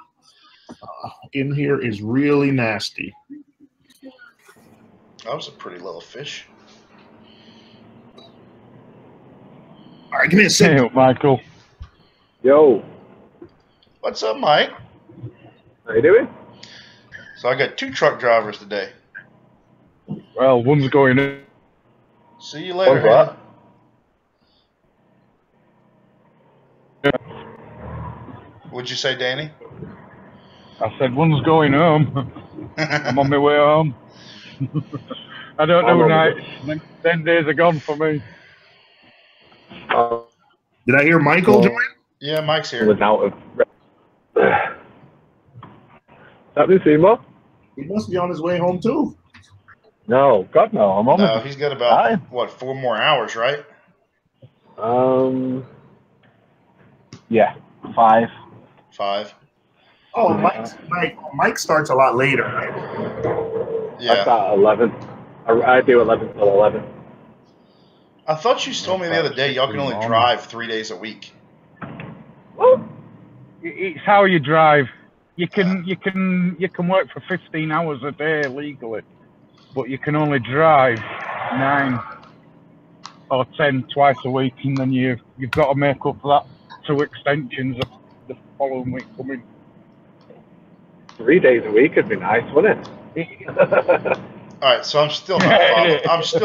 in here is really nasty. That was a pretty little fish. All right, give me a second. Hey, Michael. Yo, What's up, Mike? how you doing? So I got 2 truck drivers today. Well, one's going in. See you later. What's that? What'd you say, Danny? I said one's going home. I'm on my way home. I don't know nights. 10 days are gone for me. Did I hear Michael? Well, Yeah, Mike's here. was out of. Happening, Seymour? He must be on his way home too. No, God no. I'm on. No, he's got about, Hi. 4 more hours, right? Yeah, 5. 5. Oh, Mike starts a lot later, right? I Yeah. start at 11. I do 11 till 11. I thought you told me the other day y'all can only drive 3 days a week. Well, It's how you drive. You can work for 15 hours a day legally, but you can only drive 9 or 10 twice a week, and then you've got to make up for that 2 extensions of the following week coming. 3 days a week would be nice, wouldn't it? All right, so I'm still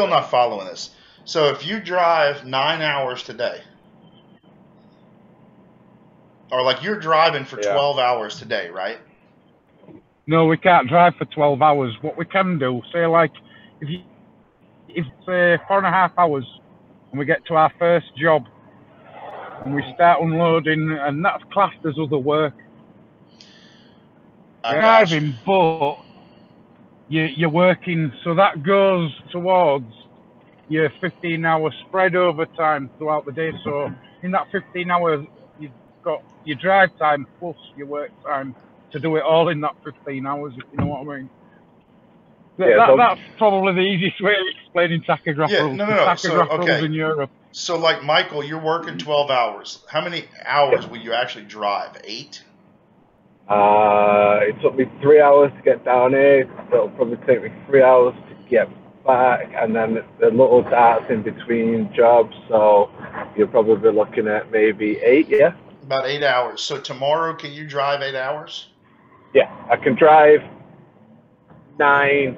not following this. So if you drive 9 hours today, or like you're driving for 12 hours today, right? No, we can't drive for 12 hours. What we can do, say like, if say 4.5 hours, and we get to our first job, and we start unloading, and that's classed as other work. Driving, but you're working, so that goes towards your 15-hour spread over time throughout the day. So in that 15 hours, you've got your drive time plus your work time to do it all in that 15 hours, if you know what I mean. That's probably the easiest way of explaining tachograph rules. No. Tachograph rules in Europe. So like Michael, you're working 12 hours. How many hours will you actually drive? 8? It took me 3 hours to get down here. So it'll probably take me 3 hours to get back, and then the little darts in between jobs. So you'll probably be looking at maybe 8, yeah? About 8 hours. So tomorrow, can you drive 8 hours? Yeah, I can drive 9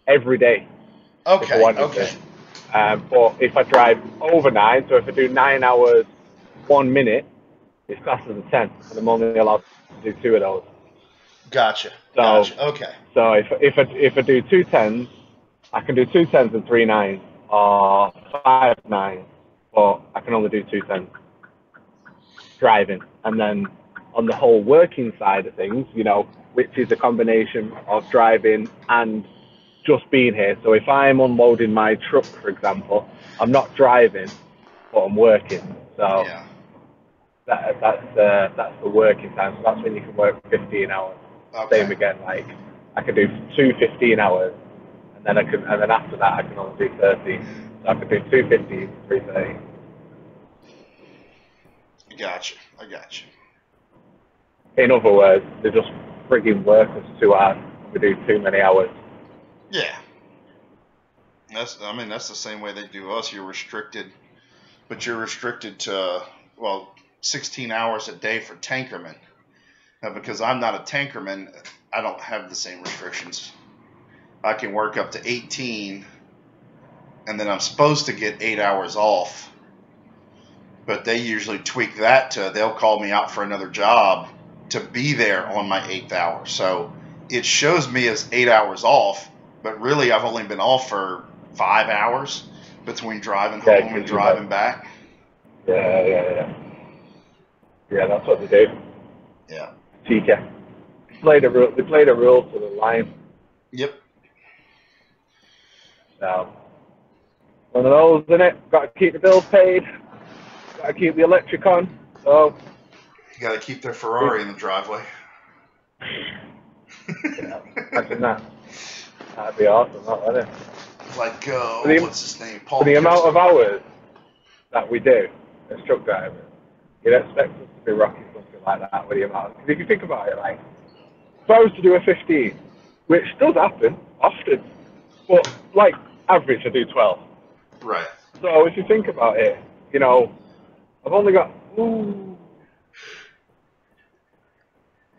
every day. Okay, okay. But if I drive over 9, so if I do 9 hours, 1 minute, it's classed as a 10, and I'm only allowed to do 2 of those. Gotcha. So, gotcha. Okay. So if I do 2 10s, I can do 2 10s and 3 9s, or 5 9s, but I can only do 2 10s driving. And then on the whole working side of things, which is a combination of driving and just being here. So if I'm unloading my truck, for example, I'm not driving, but I'm working. So yeah. that's the working time. So that's when you can work 15 hours. Okay. Same again, like I can do 2 15 hours, and then after that I can only do 30. So I can do 2 15, 3 30. I gotcha. In other words, they're just frigging work us too hard. We do too many hours. Yeah. That's the same way they do us. You're restricted but you're restricted to, well, 16 hours a day for tankermen. Now, because I'm not a tankerman, I don't have the same restrictions. I can work up to 18, and then I'm supposed to get 8 hours off. But they usually tweak that to, they'll call me out for another job to be there on my 8th hour. So it shows me as 8 hours off, but really I've only been off for 5 hours between driving home and driving back. Yeah, that's what they do. Yeah. TK. They played a rule to the line. Yep. So, one of those, innit? Got to keep the bills paid. Got to keep the electric on. So, you got to keep their Ferrari in the driveway. Yeah, imagine that. That'd be awesome, wouldn't it? Like, what's his name? Paul. For the amount of hours that we do as truck drivers, you'd expect us to be rocking something like that with the amount. Because if you think about it, like, if I was to do a 15, which does happen often, but like average I do 12. Right. So if you think about it, you know, I've only got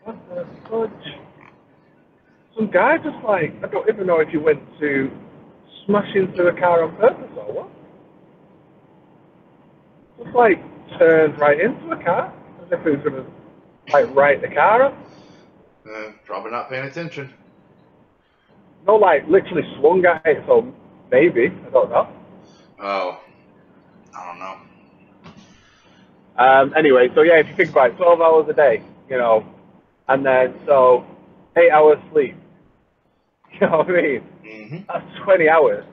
what the fudge? Some guy just like, I don't even know if he went to smash into a car on purpose or what. Just like turned right into a car as if he was gonna like write the car up. Probably not paying attention. No, like literally swung at it, so maybe, I don't know. Oh, I don't know. Anyway, so yeah, if you think about it, 12 hours a day, you know, and then so 8 hours sleep. You know what I mean? Mm-hmm. That's 20 hours.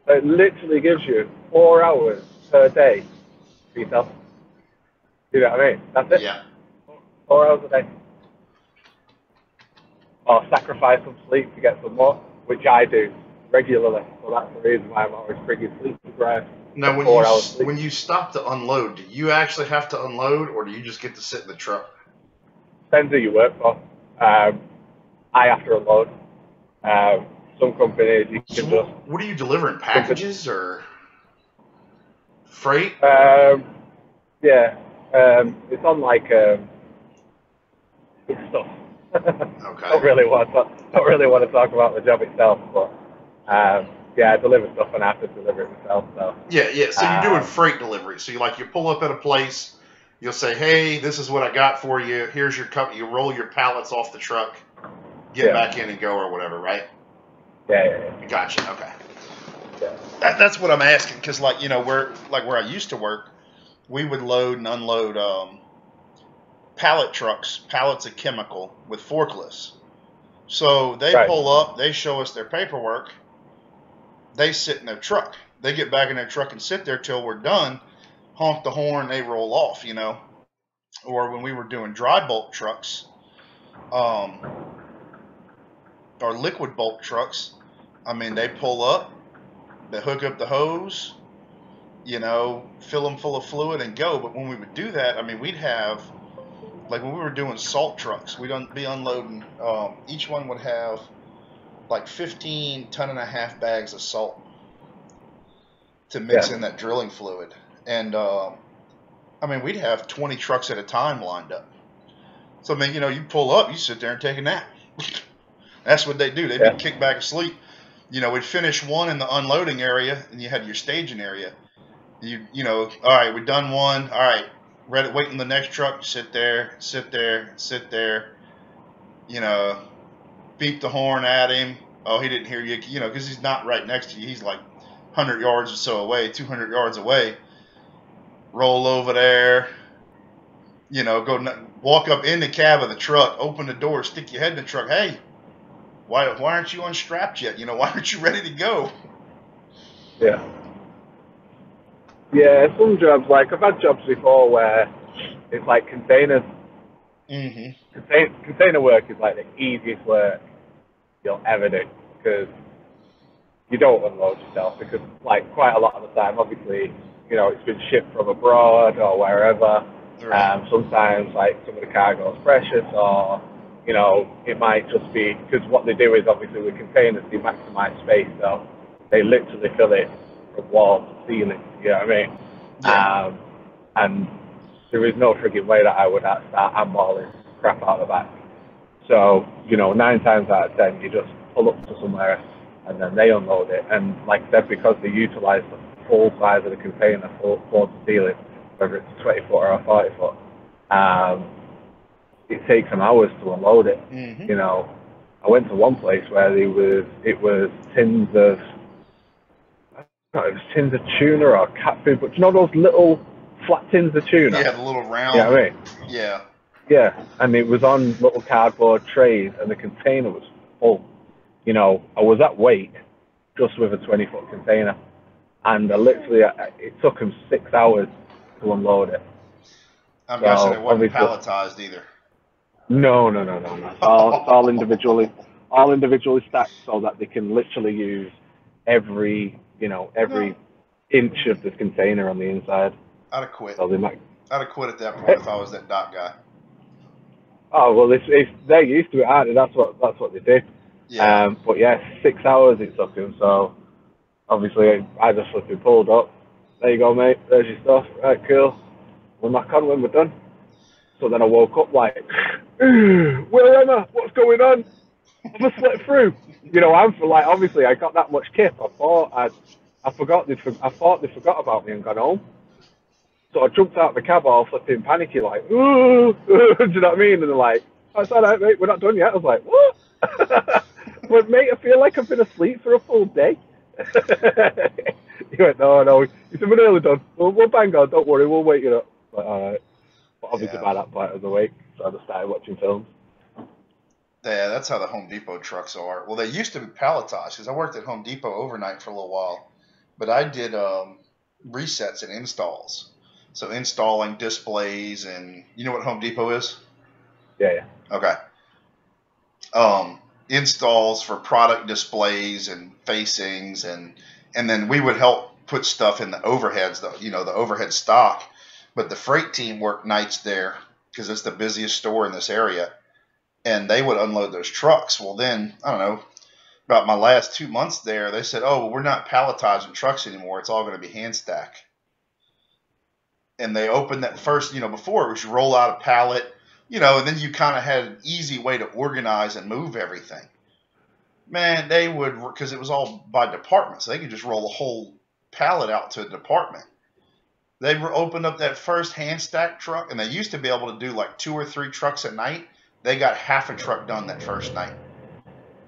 So it literally gives you 4 hours per day for yourself. You know what I mean? That's it. Yeah. 4 hours a day. Or sacrifice some sleep to get some more, which I do regularly. So that's the reason why I'm always freaking sleep deprived. Now, when you stop to unload, do you actually have to unload, or do you just get to sit in the truck? Depends who you work for. I have to unload. Some companies you can just. What are you delivering? Packages or freight? Yeah. It's on like it's stuff. Okay. Don't really want to talk about the job itself, but yeah, I deliver stuff and I have to deliver it myself. So yeah. So you're doing freight delivery. So you pull up at a place, you'll say, "Hey, this is what I got for you. Here's your cup." You roll your pallets off the truck, get back in and go or whatever, right? Yeah. Gotcha. Okay. Yeah. That's what I'm asking, because where I used to work, we would load and unload pallet trucks, pallets of chemical with forklifts. So they pull up, they show us their paperwork, they sit in their truck. They get back in their truck and sit there till we're done, honk the horn, they roll off, Or when we were doing dry bulk trucks, or liquid bulk trucks, they pull up, they hook up the hose, fill them full of fluid and go. But when we would do that, we'd have, like when we were doing salt trucks, we'd be unloading, each one would have like 15 ton and a half bags of salt to mix in that drilling fluid. And, we'd have 20 trucks at a time lined up. So, you pull up, you sit there and take a nap. That's what they do. They'd be kicked back asleep. We'd finish one in the unloading area, and you had your staging area. All right, we've done one. All right, waiting the next truck. Sit there. Beep the horn at him. Oh, he didn't hear you. Because he's not right next to you. He's like 100 yards or so away, 200 yards away. Roll over there. Go walk up in the cab of the truck, open the door, stick your head in the truck. Hey, why aren't you unstrapped yet? Why aren't you ready to go? Yeah. Yeah, some jobs, like I've had jobs before where it's like containers. Mm-hmm. Container work is like the easiest work you'll ever do, because you don't unload yourself, because like quite a lot of the time, obviously, it's been shipped from abroad or wherever. Right. Sometimes like some of the cargo is precious, or it might just be, because what they do is obviously with containers they maximize space, so they literally fill it from wall to ceiling. You know what I mean? Yeah. And there is no frigging way that I would start handballing crap out of the back. So, 9 times out of 10, you just pull up to somewhere and then they unload it. And like I said, because they utilize the full size of the container, full floor to ceiling, whether it's a 20 foot or a 40 foot, it takes them hours to unload it. Mm-hmm. I went to one place where it was tins of, it was tins of tuna or cat food, but those little flat tins of tuna? Yeah, the little round. You know what I mean? Yeah. Yeah, and it was on little cardboard trays, and the container was full. I was at weight just with a 20-foot container, and it took them 6 hours to unload it. I'm guessing it wasn't palletized either. No. It's all individually stacked so that they can literally use every inch of the container on the inside. I'd have quit. So I'd have quit at that point if I was that dock guy. Oh well, they're used to it, aren't they? That's what they do. Yeah. But yeah, 6 hours it took him. So obviously, I just flipping pulled up. There you go, mate. There's your stuff. Right, cool. We'll knock on when we're done. So then I woke up like, where am I? What's going on? I've just slept through. Obviously I got that much kip. I thought I thought they forgot about me and gone home. So I jumped out of the cab all flipping panicky, like, ooh, do you know what I mean? And they're like, oh, it's all right, mate, we're not done yet. I was like, what? But mate, I feel like I've been asleep for a full day. He went, no. He said, we're nearly done. We'll bang on, don't worry, we'll wake you up. Like, all right. But obviously by that point I was awake, so I just started watching films. Yeah, that's how the Home Depot trucks are. Well, they used to be palletized because I worked at Home Depot overnight for a little while. But I did resets and installs. So installing displays and you know what Home Depot is? Yeah. Okay. Installs for product displays and facings and then we would help put stuff in the overheads, the overhead stock. But the freight team worked nights there because it's the busiest store in this area. And they would unload those trucks. Well, then, I don't know, about my last 2 months there, they said, oh, well, we're not palletizing trucks anymore. It's all going to be hand stack. And they opened that first, before it was you roll out a pallet, and then you kind of had an easy way to organize and move everything. Man, they would, because it was all by department, so they could just roll a whole pallet out to a department. They opened up that first hand stack truck, and they used to be able to do like 2 or 3 trucks a night. They got half a truck done that first night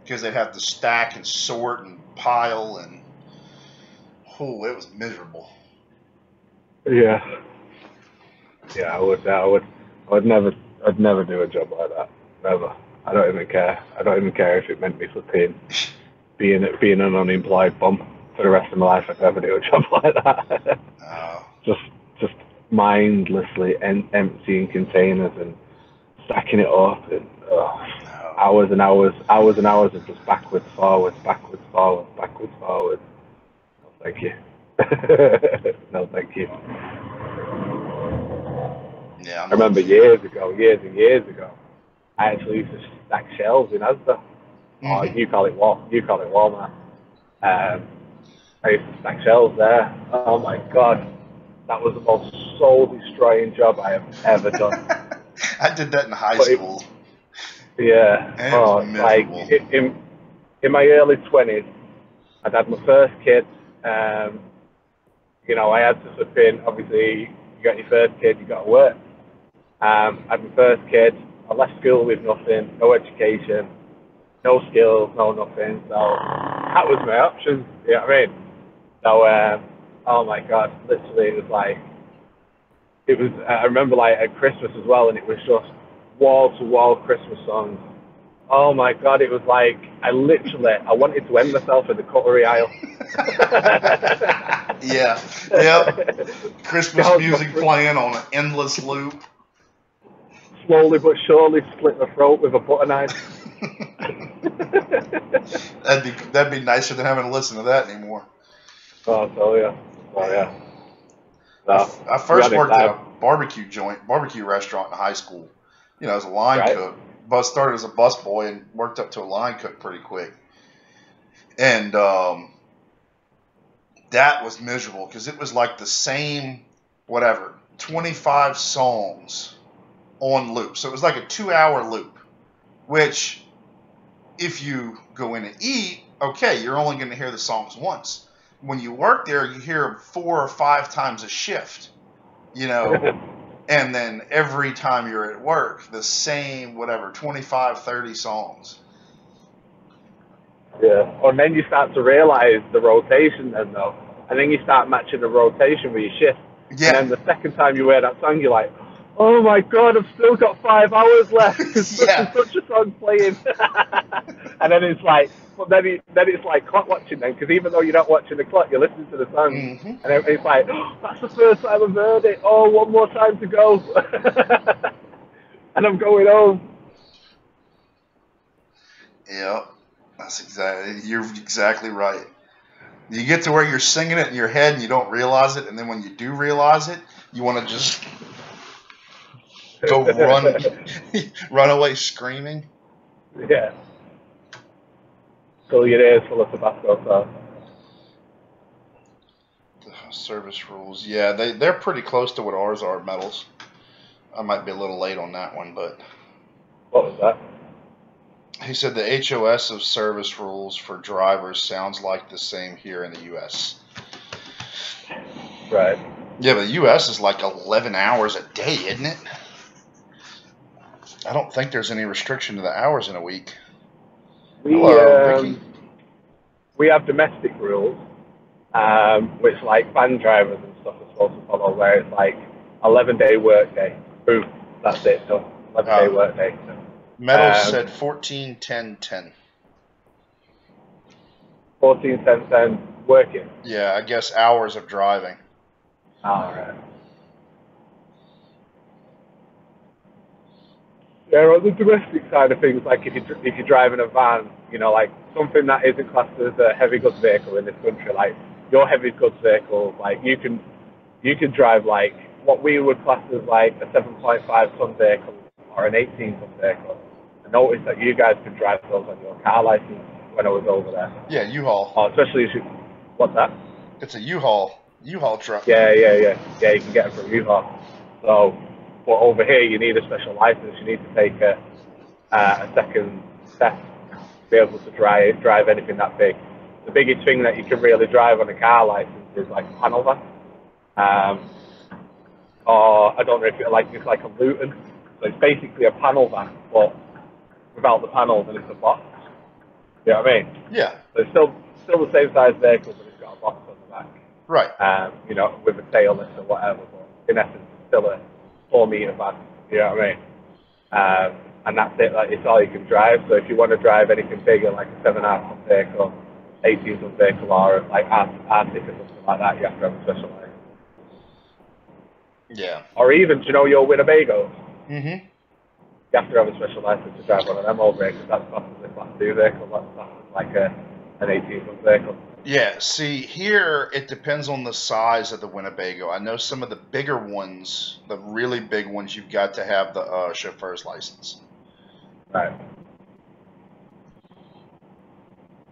because they'd have to stack and sort and pile and it was miserable. Yeah, I'd never do a job like that. Never. I don't even care. I don't even care if it meant me flipping being an unemployed bum for the rest of my life. I'd never do a job like that. Just mindlessly emptying containers and stacking it up and hours and hours of just backwards, forwards. No, thank you. No, thank you. Yeah, I remember years and years ago, I actually used to stack shelves in Asda. Or you call it Walmart. I used to stack shelves there. Oh my God, that was the most soul-destroying job I have ever done. I did that in high school. In my early 20s, I'd had my first kid. I had to slip in. Obviously, you got your first kid, you got to work. I had my first kid. I left school with nothing, no education, no skills, no nothing. So that was my option. You know what I mean? So, oh my God, literally, I remember like at Christmas as well, and it was just wall-to-wall Christmas songs. Oh my God, it was like, I wanted to end myself in the cutlery aisle. Yeah, yep. Christmas music playing on an endless loop. Slowly but surely split my throat with a butter knife. That'd be nicer than having to listen to that anymore. Oh yeah. So, I first worked at a barbecue restaurant in high school. As a line cook. Started as a bus boy and worked up to a line cook pretty quick. And that was miserable because it was like the same whatever, 25 songs on loop. So it was like a 2-hour loop, which if you go in and eat, okay, you're only going to hear the songs once. When you work there, you hear them 4 or 5 times a shift, you know, and then every time you're at work, the same, whatever, 25, 30 songs. Yeah. And then you start to realize the rotation then, though. And then you start matching the rotation with your shift. Yeah. And then the second time you hear that song, you're like, oh my God, I've still got 5 hours left because Yeah. such a song's playing. And then it's like, well, then it's like clock watching then, because even though you're not watching the clock, you're listening to the song. Mm-hmm. And it's like, oh, that's the first time I've heard it. Oh, one more time to go. And I'm going home. Yeah, you're exactly right. You get to where you're singing it in your head and you don't realize it, and then when you do realize it, you want to just go run away screaming. Yeah. Fill your ears full of Tabasco sauce. The service rules, yeah, they're pretty close to what ours are, metals. I might be a little late on that one, but What was that? he said the HOS of service rules for drivers sounds like the same here in the U.S. Right. Yeah, but the U.S. is like 11 hours a day, isn't it? I don't think there's any restriction to the hours in a week. Hello, Ricky. We have domestic rules, which like van drivers and stuff are supposed to follow, where it's like 11-day workday. Boom, that's it. So 11-day workday. Metals said 14, 10, 10. 14, 10, 10 working. Yeah, I guess hours of driving. All right. Yeah, on the domestic side of things, like if you're driving a van, you know, like something that isn't classed as a heavy goods vehicle in this country, like your heavy goods vehicle, like you can drive like what we would class as like a 7.5 ton vehicle or an 18 ton vehicle. I noticed that you guys can drive those on your car license when I was over there. Yeah, U-Haul. Oh, especially if you, what's that? It's a U-Haul truck. Yeah, you can get it from U-Haul. So, but over here you need a special license. You need to take a second test to be able to drive anything that big. The biggest thing that you can really drive on a car license is like a panel van. Or I don't know if it's like a Luton. So it's basically a panel van, but without the panels and it's a box. You know what I mean? Yeah. So it's still the same size vehicle, but it's got a box on the back. Right. You know, with a tail lift or whatever, but in essence, it's still a 4-meter van. You know what I mean? And that's it. Like, it's all you can drive. So if you want to drive anything bigger, like a 7.5 ton vehicle, 18 ton vehicle, or like Arctic or something like that, you have to have a special license. Yeah. Or even, do you know your Winnebago? Mm-hmm. You have to have a special license to drive one of them over here, because that's classed as a Class 2 vehicle. That's classed as like an 18 ton vehicle. Yeah, see, here it depends on the size of the Winnebago. I know some of the bigger ones, the really big ones, you've got to have the chauffeur's license. Right.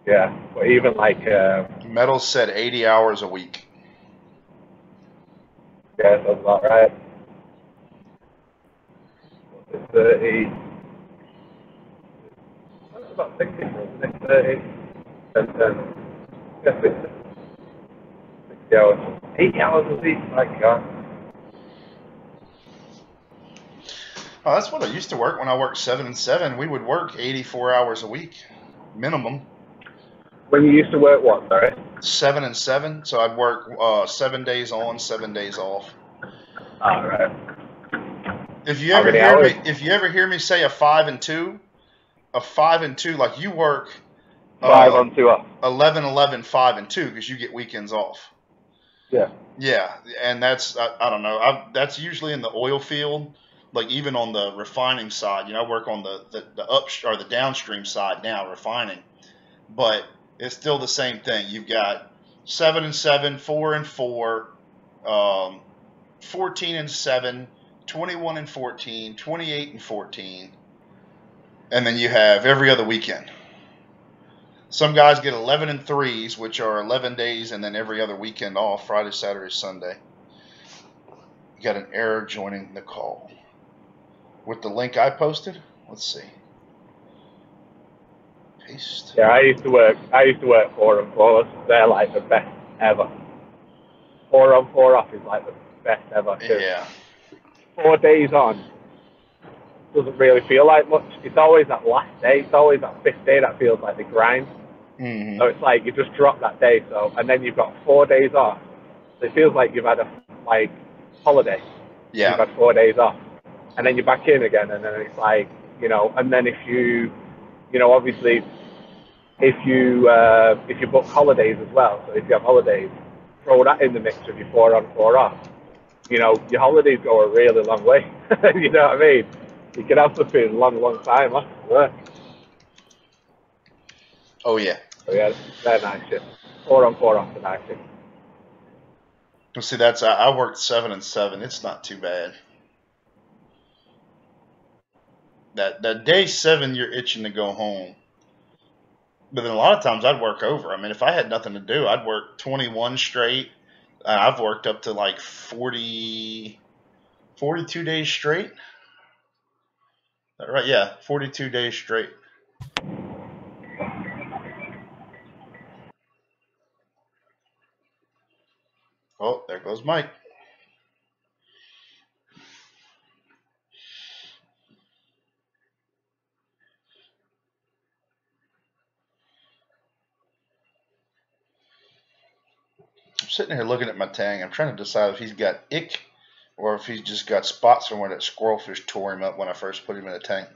Yeah, but even like... Metals said 80 hours a week. Yeah, that's about right. It's 30... That's about 60, isn't it? 30, 10. Yes, it's 60 hours. 80 hours a week, my God. Oh, that's what I used to work when I worked 7 and 7. We would work 84 hours a week, minimum. When you used to work what, sorry? 7 and 7. So I'd work 7 days on, 7 days off. All right. If you ever hear me say a 5 and 2, like you work 5 on 2 off. 11, 11, 5 and 2 because you get weekends off. Yeah. Yeah, and that's I don't know. That's usually in the oil field. Like even on the refining side, you know, I work on the up or the downstream side now, refining. But it's still the same thing. You've got 7 and 7, 4 and 4, 14 and 7, 21 and 14, 28 and 14, and then you have every other weekend. Some guys get 11 and 3s, which are 11 days, and then every other weekend off, Friday, Saturday, Sunday. You got an error joining the call. With the link I posted? Let's see. Paste. Yeah, I used to work 4 on 4. They're like the best ever. 4 on 4 off is like the best ever. Yeah. 4 days on doesn't really feel like much. It's always that last day. It's always that 5th day that feels like the grind. Mm-hmm. So it's like you just drop that day. So and then you've got 4 days off. So it feels like you've had a holiday. Yeah. You've had 4 days off, and then you're back in again. And then it's like, and then if you, obviously, if you book holidays as well. So if you have holidays, throw that in the mix with your 4 on 4 off. Your holidays go a really long way. You know what I mean? You can have something a long time off work. Oh yeah. So yeah, they're nice shit. 4 on 4 off the nice shit. Well, see, I worked 7 and 7. It's not too bad. That day 7, you're itching to go home. But then a lot of times I'd work over. I mean, if I had nothing to do, I'd work 21 straight. I've worked up to like 42 days straight. Right? Yeah, 42 days straight. Oh, there goes Mike. I'm sitting here looking at my tang. I'm trying to decide if he's got ick or if he's just got spots from where that squirrelfish tore him up when I first put him in a tank.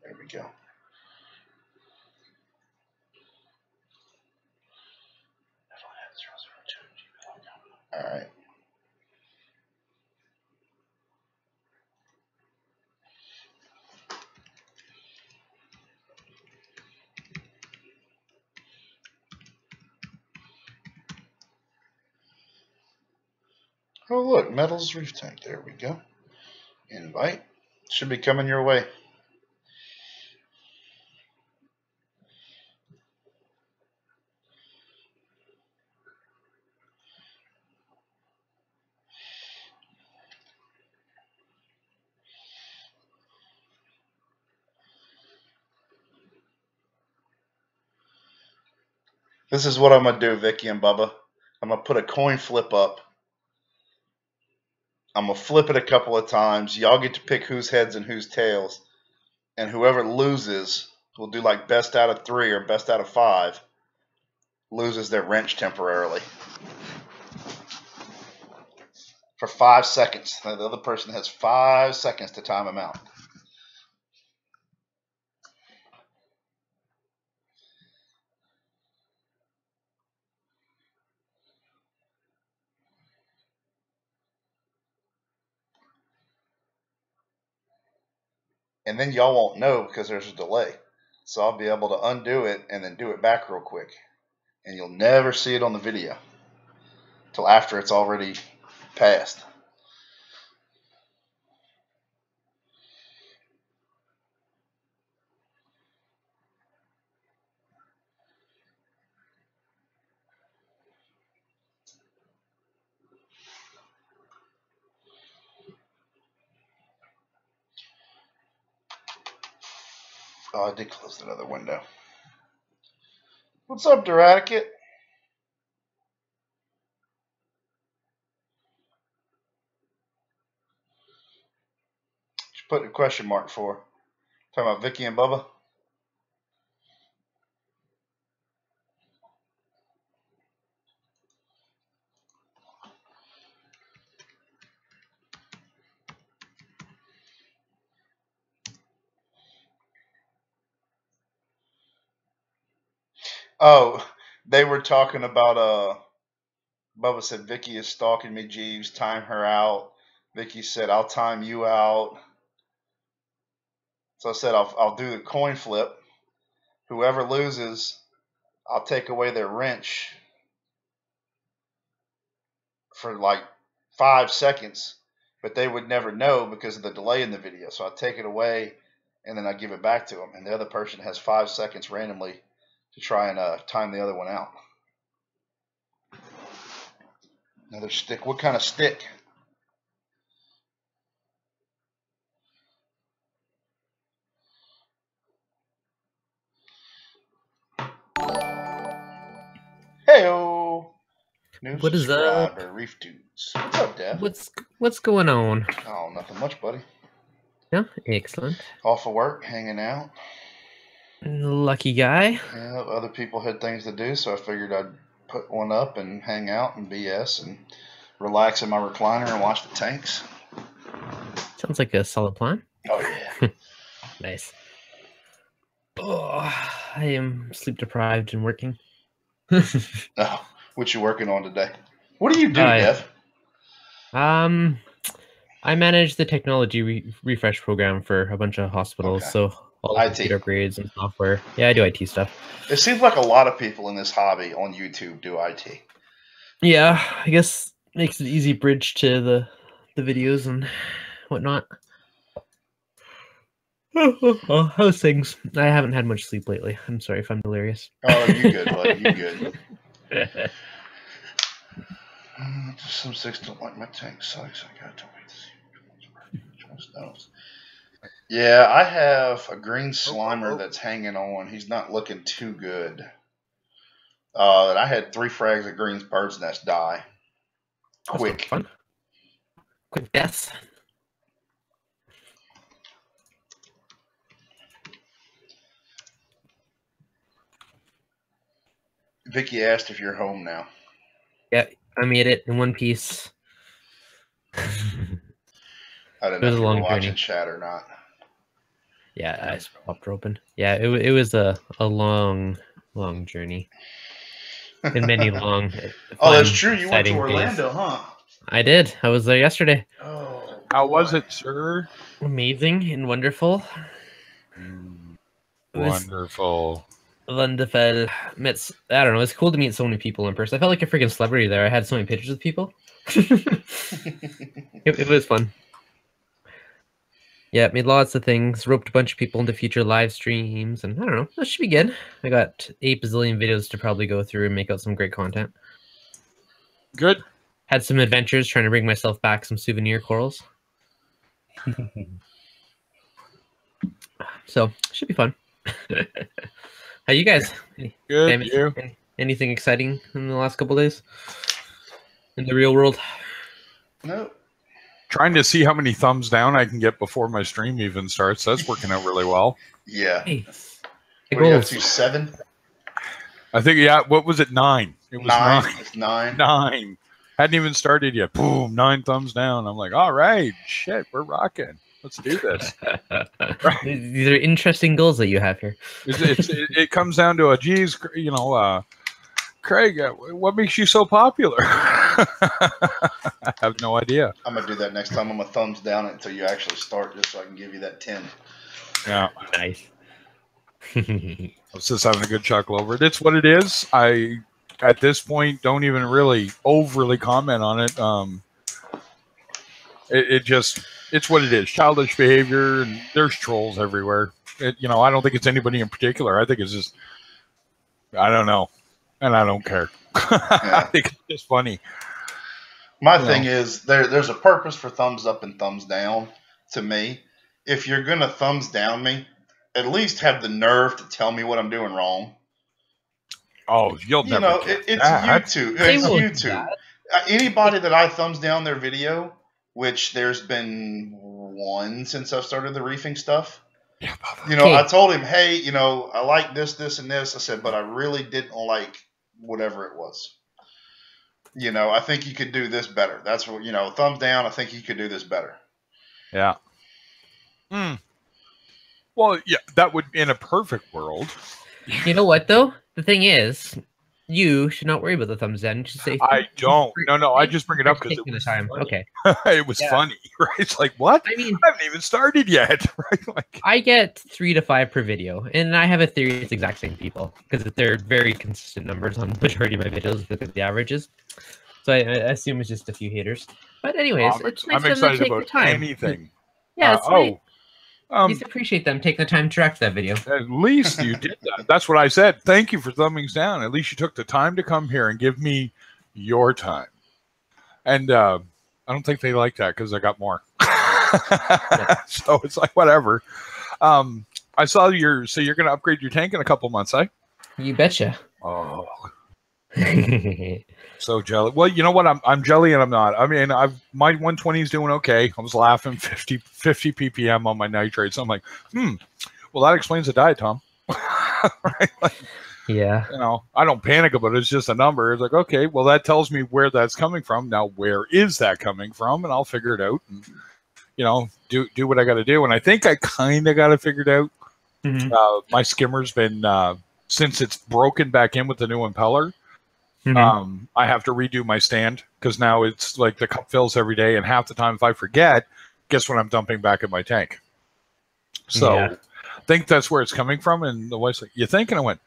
There we go. All right. Oh, look, Metal's Reef Tank. There we go. Invite. Should be coming your way. This is what I'm going to do, Vicky and Bubba. I'm going to put a coin flip up. I'm going to flip it a couple of times. Y'all get to pick whose heads and whose tails. And whoever loses will do like best out of 3 or best out of 5. Loses their wrench temporarily. For 5 seconds. The other person has 5 seconds to time them out. And then y'all won't know because there's a delay. So I'll be able to undo it and then do it back real quick. And you'll never see it on the video till after it's already passed. Oh, I did close that other window. What's up, Duraticate? Put a question mark for. Talking about Vicky and Bubba. Oh, they were talking about Bubba said Vicky is stalking me, Jeeves, time her out. Vicky said I'll time you out. So I said I'll do the coin flip. Whoever loses, I'll take away their wrench for like 5 seconds, but they would never know because of the delay in the video. So I take it away and then I give it back to them, and the other person has 5 seconds randomly to try and time the other one out. Another stick. What kind of stick? Heyo. New What is up? subscriber, Reef Dudes. What's up, Dad? What's going on? Oh, nothing much, buddy. Yeah, excellent. Off of work, hanging out. Lucky guy. Yeah, other people had things to do, so I figured I'd put one up and hang out and BS and relax in my recliner and watch the tanks. Sounds like a solid plan. Oh yeah. Nice. Oh, I am sleep deprived and working. Oh, what you working on today? What do you do, Dev? I manage the technology refresh program for a bunch of hospitals, Okay. so all the IT. computer upgrades and software. Yeah, I do IT stuff. It seems like a lot of people in this hobby on YouTube do IT. Yeah, I guess makes it easy bridge to the videos and whatnot. How's things? I haven't had much sleep lately. I'm sorry if I'm delirious. Oh, you good, buddy. You good. Some six don't like my tank sucks. I got to wait to see which one's those. Yeah, I have a green slimer that's hanging on. He's not looking too good. And I had 3 frags of green bird's nest die. That's Quick. fun. Quick deaths. Vicky asked if you're home now. Yeah, I made it in one piece. I didn't It know was if a you were long watching journey. chat or not. Yeah, I popped her open. Yeah, it was a long journey. And many long. Oh, that's fun, true. You went to exciting Orlando, days. huh? I did. I was there yesterday. Oh, How was boy. it, sir? Amazing and wonderful. It was Wonderful. wonderful. I don't know. It's cool to meet so many people in person. I felt like a freaking celebrity there. I had so many pictures with people. It was fun. Yeah, made lots of things. Roped a bunch of people into future live streams, and I don't know. That should be good. I got 8 bazillion videos to probably go through and make out some great content. Good. Had some adventures trying to bring myself back some souvenir corals. So should be fun. How you guys? Good. Damn it. You? Anything exciting in the last couple days in the real world? No. Trying to see how many thumbs down I can get before my stream even starts. That's working out really well. Yeah. Hey, What are you up to? 7? I think, yeah, what was it? 9. It was 9. 9. It's 9. 9. Hadn't even started yet. Boom, 9 thumbs down. I'm like, all right, shit, we're rocking. Let's do this. These are interesting goals that you have here. It comes down to geez, you know, Craig, what makes you so popular? I have no idea. I'm going to do that next time. I'm going to thumbs down it until you actually start just so I can give you that 10. Yeah. Nice. I was just having a good chuckle over it. It's what it is. I, at this point, don't even really overly comment on it. It's what it is. Childish behavior, and there's trolls everywhere. You know, I don't think it's anybody in particular. I think it's just, I don't know. And I don't care. I think it's just funny. My thing is there's a purpose for thumbs up and thumbs down to me. If you're going to thumbs down me, at least have the nerve to tell me what I'm doing wrong. Oh, you'll You never know, get it's that. YouTube. They It's will do YouTube. Anybody that I thumbs down their video, which there's been one since I've started the reefing stuff. Yeah, Bubba. You know, Okay. I told him, hey, you know, I like this, and this. I said, but I really didn't like whatever it was. You know, I think you could do this better. That's what, you know, thumbs down. I think you could do this better. Yeah. Well, yeah, that would, in a perfect world. You know what though? The thing is, you should not worry about the thumbs down. You should say I don't. No, I just bring it up because it taking the was time. funny. Okay. It was Yeah. funny, right? It's like, what? I mean, I haven't even started yet, right? Like, I get 3 to 5 per video, and I have a theory it's exact same people because they're very consistent numbers on the majority of my videos. Look at the averages, so I assume it's just a few haters. But anyways, it's nice I'm for them to excited take about the time. anything. Yeah, it's nice. Please appreciate them taking the time to direct that video. At least you did that. That's what I said. Thank you for thumbings down. At least you took the time to come here and give me your time. And I don't think they like that because I got more. So it's like, whatever. I saw so you're going to upgrade your tank in a couple months, eh? You betcha. Oh. So jelly. Well, you know what? I'm jelly and I'm not. I mean, my 120 is doing okay. I was laughing 50 ppm on my nitrates. I'm like, well, that explains the diet, Tom. Right? Like, yeah. You know, I don't panic about it. It's just a number. It's like, okay, well, that tells me where that's coming from. Now, where is that coming from? And I'll figure it out. And, you know, do what I got to do. And I think I kind of got it figured out. My skimmer's been since it's broken back in with the new impeller. I have to redo my stand because now it's like the cup fills every day, and half the time if I forget, guess what I'm dumping back in my tank. So I think that's where it's coming from. And the wife's like, "You think?" And I went,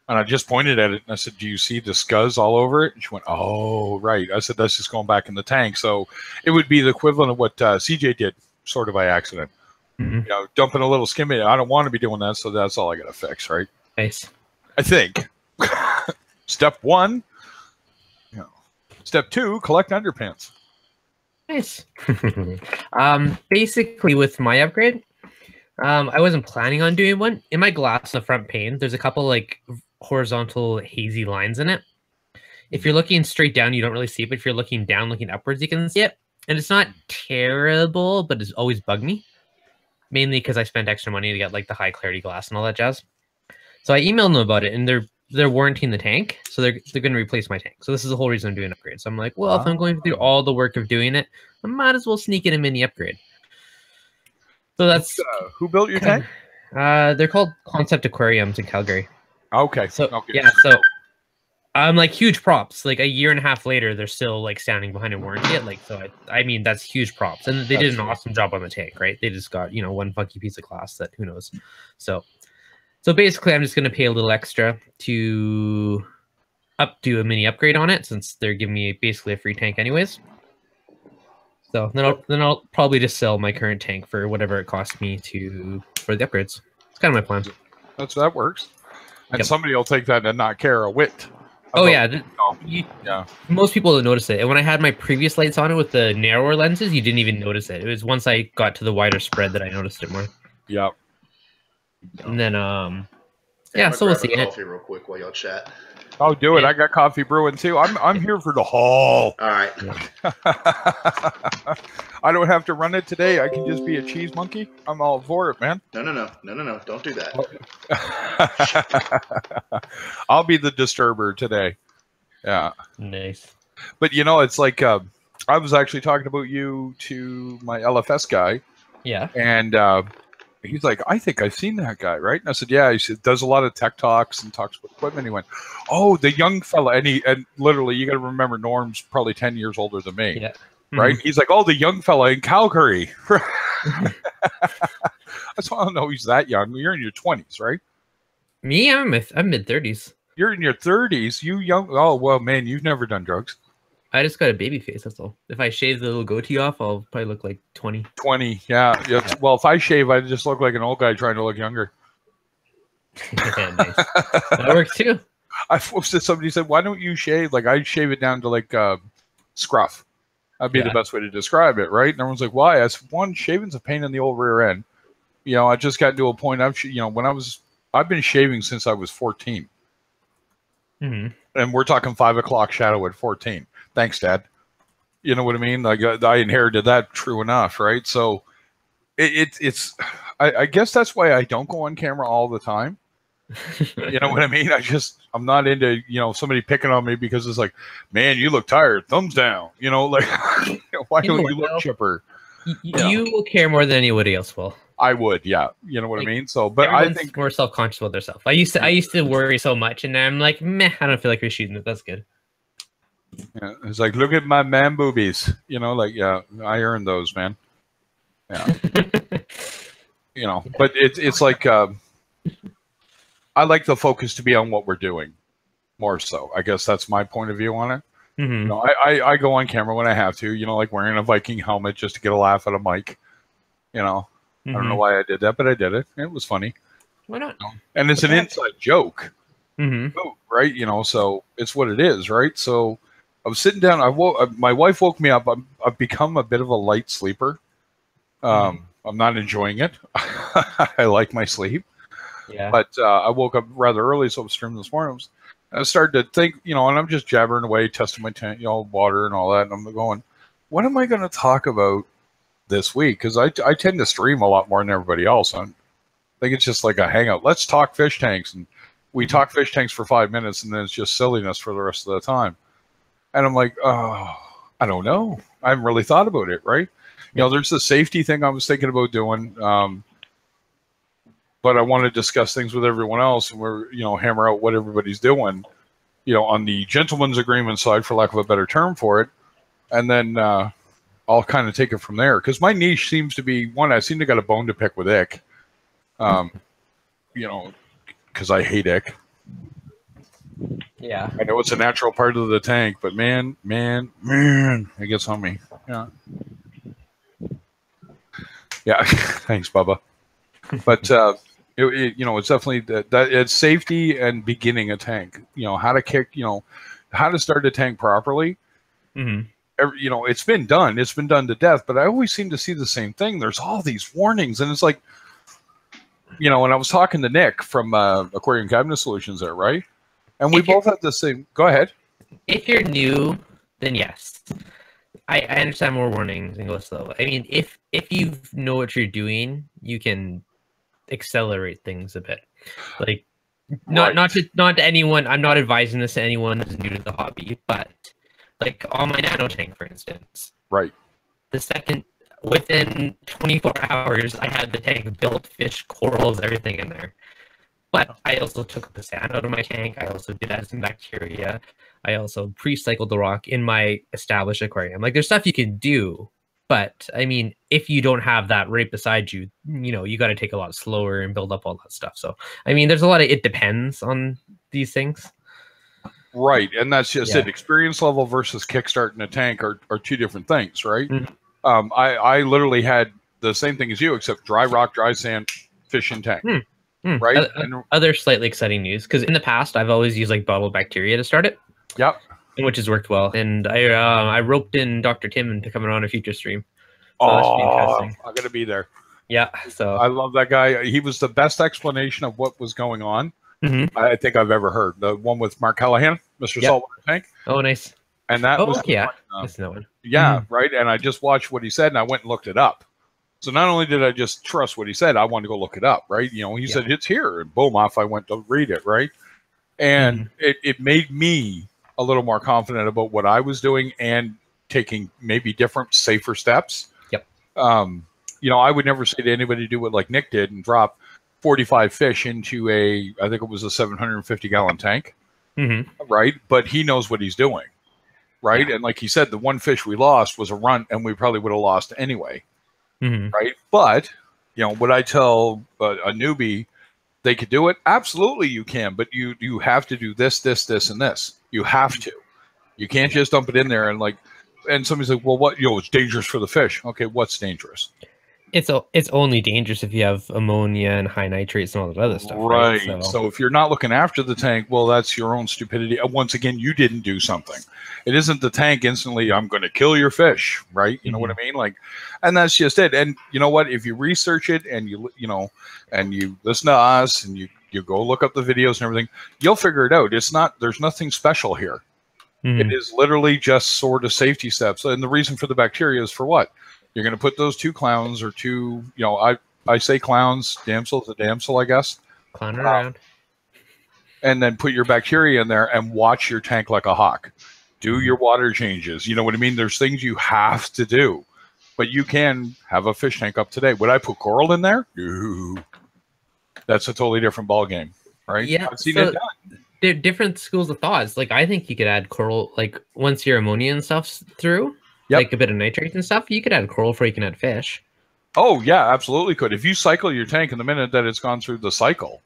and I just pointed at it and I said, "Do you see the scuzz all over it?" And she went, "Oh, right." I said, "That's just going back in the tank." So it would be the equivalent of what CJ did, sort of by accident. You know, dumping a little skim in. I don't want to be doing that, so that's all I got to fix, right? Nice. I think. Step 1. Step 2, collect underpants. Nice. Basically, with my upgrade, I wasn't planning on doing one. In my glass, in the front pane, there's a couple like horizontal hazy lines in it. If you're looking straight down, you don't really see it. But if you're looking down, looking upwards, you can see it. And it's not terrible, but it's always bugged me. Mainly because I spent extra money to get like the high clarity glass and all that jazz. So I emailed them about it, and they're warranting the tank, so they're going to replace my tank. So this is the whole reason I'm doing an upgrade. So I'm like, well, if I'm going through all the work of doing it, I might as well sneak in a mini upgrade. So that's who built your tank? They're called Concept Aquariums in Calgary. Okay. So okay. yeah, so I'm like huge props. Like a year and a half later, they're still like standing behind a warranty. Like so, I mean that's huge props, and they did an awesome job on the tank, right? They just got one funky piece of glass that who knows. So basically, I'm just going to pay a little extra to do a mini upgrade on it, since they're giving me basically a free tank anyways. So then I'll probably just sell my current tank for whatever it costs me for the upgrades. It's kind of my plan. That works. And somebody will take that and not care a whit. Oh yeah, most people don't notice it. And when I had my previous lights on it with the narrower lenses, you didn't even notice it. It was once I got to the wider spread that I noticed it more. Yep. And then so we'll see. Coffee real quick while y'all chat. Oh, do it! I got coffee brewing too. I'm here for the haul. All right. I don't have to run it today. I can just be a cheese monkey. I'm all for it, man. No! Don't do that. I'll be the disturber today. Yeah. Nice. But it's like I was actually talking about you to my LFS guy. Yeah. And he's like, I think I've seen that guy, right? And I said, yeah. He said, does a lot of tech talks and talks about equipment. He went, oh, the young fella. And literally, you got to remember, Norm's probably 10 years older than me. Yeah. Right? He's like, oh, the young fella in Calgary. I just want to know he's that young. You're in your 20s, right? Me? I'm mid-30s. You're in your 30s. You young. Oh, well, man, you've never done drugs. I just got a baby face, that's all. If I shave the little goatee off, I'll probably look like 20. 20, yeah. Well, if I shave, I just look like an old guy trying to look younger. Yeah, nice. That works too. I posted, somebody said, why don't you shave? Like, I shave it down to like scruff. That'd be the best way to describe it, right? And everyone's like, why? I said, one, shaving's a pain in the old rear end. I just got to a point, I've been shaving since I was 14. And we're talking 5 o'clock shadow at 14. Thanks, Dad. You know what I mean? Like I inherited that, true enough, right? So I guess that's why I don't go on camera all the time. You know what I mean? I'm not into, somebody picking on me because it's like, man, you look tired. Thumbs down. Like, why don't you look chipper? You will care more than anybody else will. I would, yeah. You know what I mean? So, but I think more self-conscious about themselves. I used to worry so much, and I'm like, meh, I don't feel like reshooting it. That's good. Yeah, it's like, look at my man boobies. Like, yeah, I earned those, man. Yeah. But it's like, I like the focus to be on what we're doing more so. I guess that's my point of view on it. I go on camera when I have to, like wearing a Viking helmet just to get a laugh at a mic, I don't know why I did that, but I did it. It was funny. Why not? And it's an inside joke, Mm-hmm. right? So it's what it is, right? So I was sitting down. My wife woke me up. I've become a bit of a light sleeper. I'm not enjoying it. I like my sleep. Yeah. But I woke up rather early, so I was streaming this morning. I started to think, and I'm just jabbering away, testing my tank, water and all that. And I'm going, what am I going to talk about this week? Because I tend to stream a lot more than everybody else. I think it's just like a hangout. Let's talk fish tanks. And we talk fish tanks for 5 minutes, and then it's just silliness for the rest of the time. And I'm like, oh, I don't know. I haven't really thought about it, right? There's the safety thing I was thinking about doing. But I want to discuss things with everyone else, and we're, hammer out what everybody's doing, on the gentleman's agreement side, for lack of a better term for it. And then I'll kind of take it from there. Because my niche seems to be, one, I seem to got a bone to pick with Ick. Because I hate Ick. Yeah. I know it's a natural part of the tank, but man, it gets on me. Yeah. Yeah. Thanks, Bubba. But, it's definitely that it's safety and beginning a tank. How to kick, how to start a tank properly. Mm-hmm. It's been done. It's been done to death. But I always seem to see the same thing. There's all these warnings, and it's like, and I was talking to Nick from Aquarium Cabinet Solutions there, right? And we both had the same. Go ahead. If you're new, then yes. I understand more warnings and go slow. I mean, if you know what you're doing, you can accelerate things a bit. Like, not to anyone. I'm not advising this to anyone who's new to the hobby, but like on my nano tank, for instance. Right. Within 24 hours, I had the tank built, fish, corals, everything in there. But I also took the sand out of my tank. I also did add some bacteria. I also pre-cycled the rock in my established aquarium. Like, there's stuff you can do, but I mean, if you don't have that right beside you, you got to take a lot slower and build up all that stuff. So, I mean, there's a lot of it depends on these things. Right, and that's just it. Experience level versus kickstarting a tank are two different things, right? Mm-hmm. I literally had the same thing as you, except dry rock, dry sand, fish in tank. Right. Other slightly exciting news, because in the past I've always used like bottled bacteria to start it. Yep. Which has worked well, and I roped in Dr. Tim into coming on a future stream. So that should be interesting. I'm gonna be there. Yeah. So I love that guy. He was the best explanation of what was going on I think I've ever heard. The one with Mark Callahan, Mr. Saltwater Tank. Oh, nice. And that was that's that one. Yeah, right. And I just watched what he said, and I went and looked it up. So not only did I just trust what he said, I wanted to go look it up, right? He said it's here, and boom, off I went to read it, right? And it made me a little more confident about what I was doing and taking maybe different, safer steps. Yep. I would never say to anybody to do what like Nick did and drop 45 fish into I think it was a 750-gallon tank, right? But he knows what he's doing, right? Yeah. And like he said, the one fish we lost was a runt, and we probably would have lost anyway. Right. But, would I tell a newbie they could do it? Absolutely you can. But you have to do this, and this. You have to. You can't just dump it in there and somebody's like, well, what, it's dangerous for the fish. Okay, what's dangerous? It's only dangerous if you have ammonia and high nitrates and all that other stuff. Right. So if you're not looking after the tank, well, that's your own stupidity. Once again, you didn't do something. It isn't the tank instantly, I'm going to kill your fish, right? You know what I mean? And that's just it. And you know what? If you research it and you listen to us and you go look up the videos and everything, you'll figure it out. There's nothing special here. It is literally just sort of safety steps. And the reason for the bacteria is for what? You're going to put those two clowns or two, I say clowns, damsels, a damsel, I guess. Clown around. And then put your bacteria in there and watch your tank like a hawk. Do your water changes. You know what I mean? There's things you have to do. But you can have a fish tank up today. Would I put coral in there? No. That's a totally different ball game, right? Yeah. I've seen it done. There are different schools of thoughts. Like, I think you could add coral, like, once your ammonia and stuff's through, like a bit of nitrates and stuff, you could add coral before you can add fish. Oh, yeah, absolutely could. If you cycle your tank in the minute that it's gone through the cycle,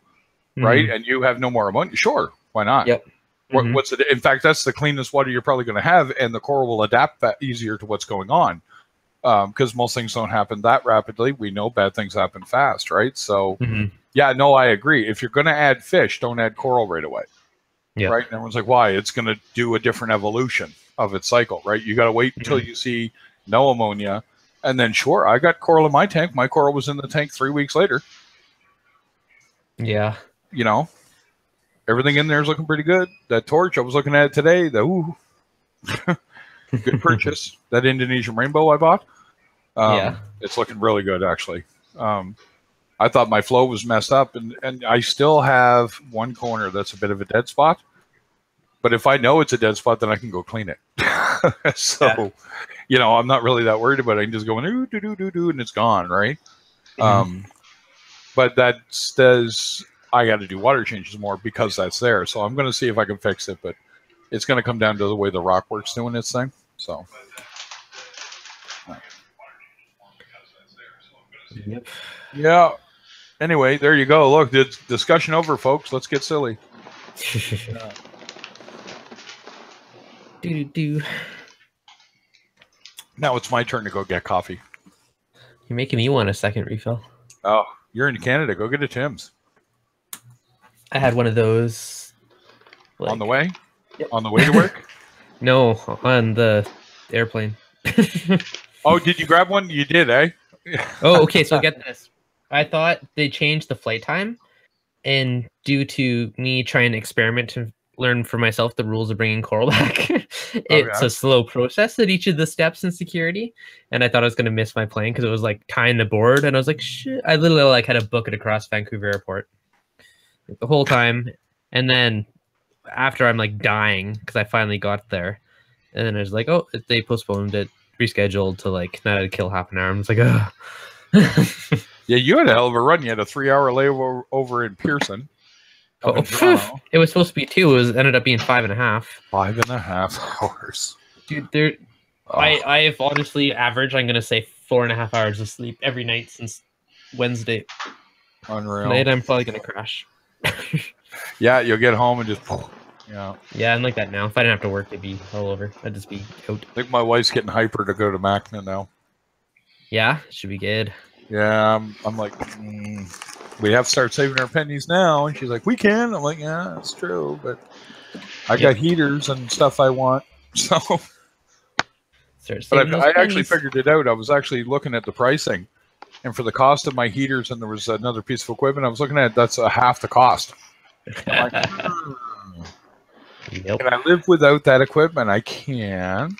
right, and you have no more ammonia, sure, why not? Yep. What's it? In fact, that's the cleanest water you're probably going to have, and the coral will adapt that easier to what's going on. because most things don't happen that rapidly. We know bad things happen fast, right? So, Mhm. yeah, no, I agree. If you're going to add fish, don't add coral right away. Yeah. Right? And everyone's like, why? It's going to do a different evolution of its cycle, right? You got to wait until you see no ammonia. And then, sure, I got coral in my tank. My coral was in the tank 3 weeks later. Yeah. You know, everything in there is looking pretty good. That torch, I was looking at it today. Good purchase. That Indonesian rainbow I bought. Yeah. It's looking really good, actually. I thought my flow was messed up, and I still have one corner that's a bit of a dead spot. But if I know it's a dead spot, then I can go clean it. So, you know, I'm not really that worried about it. I can just go, do, do, do, do, and it's gone, right? But that says I got to do water changes more because that's there. So I'm going to see if I can fix it, but it's going to come down to the way the rock works doing its thing. So, Yep. yeah. Anyway, there you go. Look, the discussion over, folks. Let's get silly. Do. Now it's my turn to go get coffee. You're making me want a second refill. Oh, you're in Canada. Go get a Tim's. I had one of those. On the way? Yep. On the way to work? No, on the airplane. Oh, did you grab one? You did, eh? Oh, okay. So get this. I thought they changed the flight time, and due to me trying to experiment to learn for myself the rules of bringing coral back, it's a slow process at each of the steps in security. And I thought I was going to miss my plane because it was like tying the board, and I was like, shit. I literally like had to book it across Vancouver Airport like, the whole time, and then after I'm like dying because I finally got there, and then I was like, oh, they postponed it, rescheduled to like now to kill half an hour. I was like, oh. Yeah, you had a hell of a run. You had a 3-hour layover over in Pearson. Oh, it was supposed to be 2. It ended up being 5.5. 5.5 hours. Dude, I've honestly averaged, I'm going to say 4.5 hours of sleep every night since Wednesday. Unreal. Tonight I'm probably going to crash. Yeah, you'll get home and just... Yeah. Yeah, I'm like that now. If I didn't have to work, it'd be all over. I'd just be out. I think my wife's getting hyper to go to Macna now. Yeah, should be good. Yeah, I'm like, we have to start saving our pennies now. And she's like, we can. I'm like, yeah, that's true. But I got heaters and stuff I want. So, but I actually figured it out. I was actually looking at the pricing. And for the cost of my heaters, and there was another piece of equipment I was looking at, that's half the cost. I'm like, Nope. Can I live without that equipment? I can.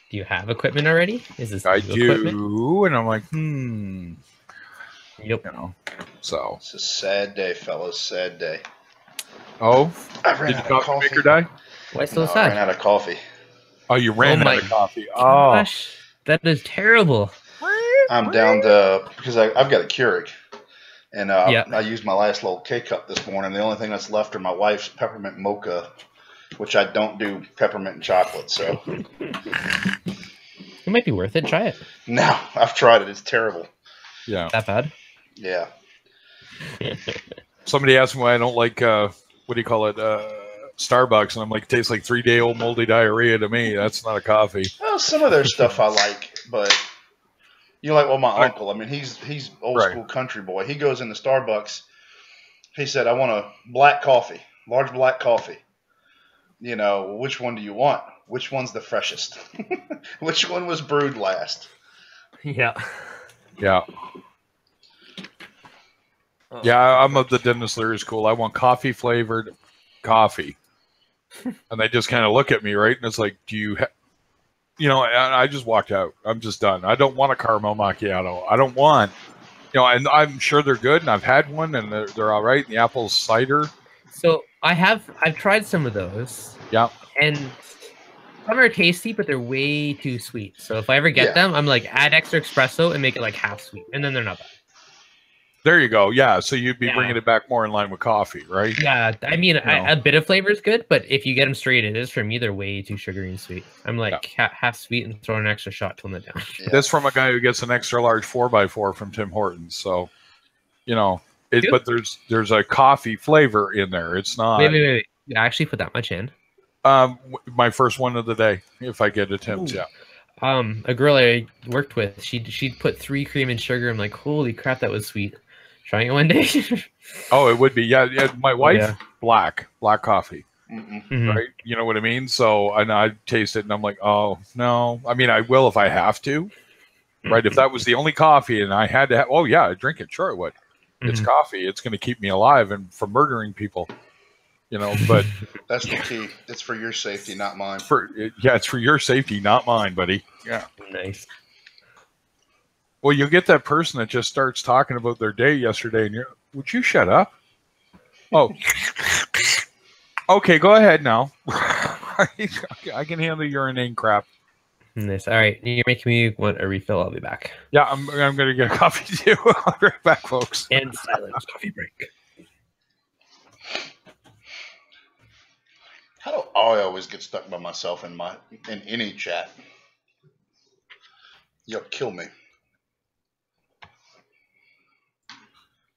Do you have equipment already? Is this I do, equipment? and I'm like, Yep. You know, so it's a sad day, fellas. Sad day. Oh, I ran did out the of coffee coffee. maker die? Why so I sad? ran out of coffee. Oh, you ran out of coffee. Gosh, that is terrible. I'm down to because I've got a Keurig, and Yeah. I used my last little K cup this morning. The only thing that's left are my wife's peppermint mocha, which I don't do peppermint and chocolate. So It might be worth it. Try it. no, I've tried it. It's terrible. Yeah. That bad? Yeah. Somebody asked me why I don't like what do you call it? Starbucks, and I'm like, it tastes like 3-day-old moldy diarrhea to me. That's not a coffee. Well, some of their stuff I like, but you know, like my uncle. I mean, he's old school country boy. He goes into Starbucks. He said, "I want a black coffee, large black coffee." You know, which one do you want? Which one's the freshest? Which one was brewed last? Yeah. Yeah. Yeah, I'm of the Dennis Leary school. I want coffee flavored coffee. And they just kind of look at me, right? And it's like, do you you know, and I just walked out. I'm just done. I don't want a caramel macchiato. I don't want, you know, and I'm sure they're good, and I've had one, and they're all right. The apple cider. So I've tried some of those. Yeah. And some are tasty, but they're way too sweet. So if I ever get them, I'm like, add extra espresso and make it like half sweet, and then they're not bad. There you go. Yeah, so you'd be bringing it back more in line with coffee, right? Yeah, I mean, a bit of flavor is good, but if you get them straight, it is for me. They're way too sugary and sweet. I'm like half sweet and throw an extra shot, tone it down. Yeah. That's from a guy who gets an extra large 4x4 from Tim Hortons. So, you know, but there's a coffee flavor in there. It's not. Wait. You actually put that much in? My first one of the day, if I get a Tim's, A girl I worked with, she'd put 3 cream and sugar. I'm like, holy crap, that was sweet. Trying it one day. Oh, it would be. Yeah, yeah. My wife, yeah. black coffee. Mhm. Right? You know what I mean? So, and I taste it and I'm like, oh, no. I mean, I will if I have to. Right? If that was the only coffee and I had to have, oh, yeah, I'd drink it. Sure, it would. It's Mhm. coffee. It's going to keep me alive and from murdering people. You know, but That's the key. It's for your safety, not mine. it's for your safety, not mine, buddy. Yeah. Nice. Well, you'll get that person that just starts talking about their day yesterday, and would you shut up? Oh, okay, go ahead now. I can handle urinating crap. Nice. All right, you're making me want a refill. I'll be back. Yeah, I'm going to get a coffee too. I'll be right back, folks. And silence. Coffee break. How do I always get stuck by myself in any chat? You'll kill me.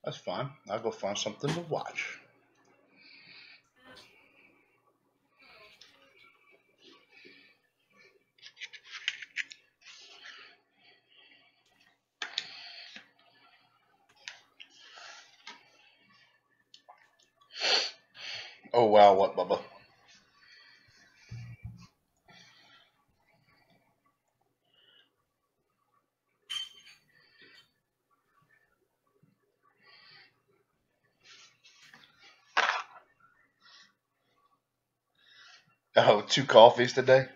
That's fine. I'll go find something to watch. Oh wow, what, Bubba? Oh, 2 coffees today?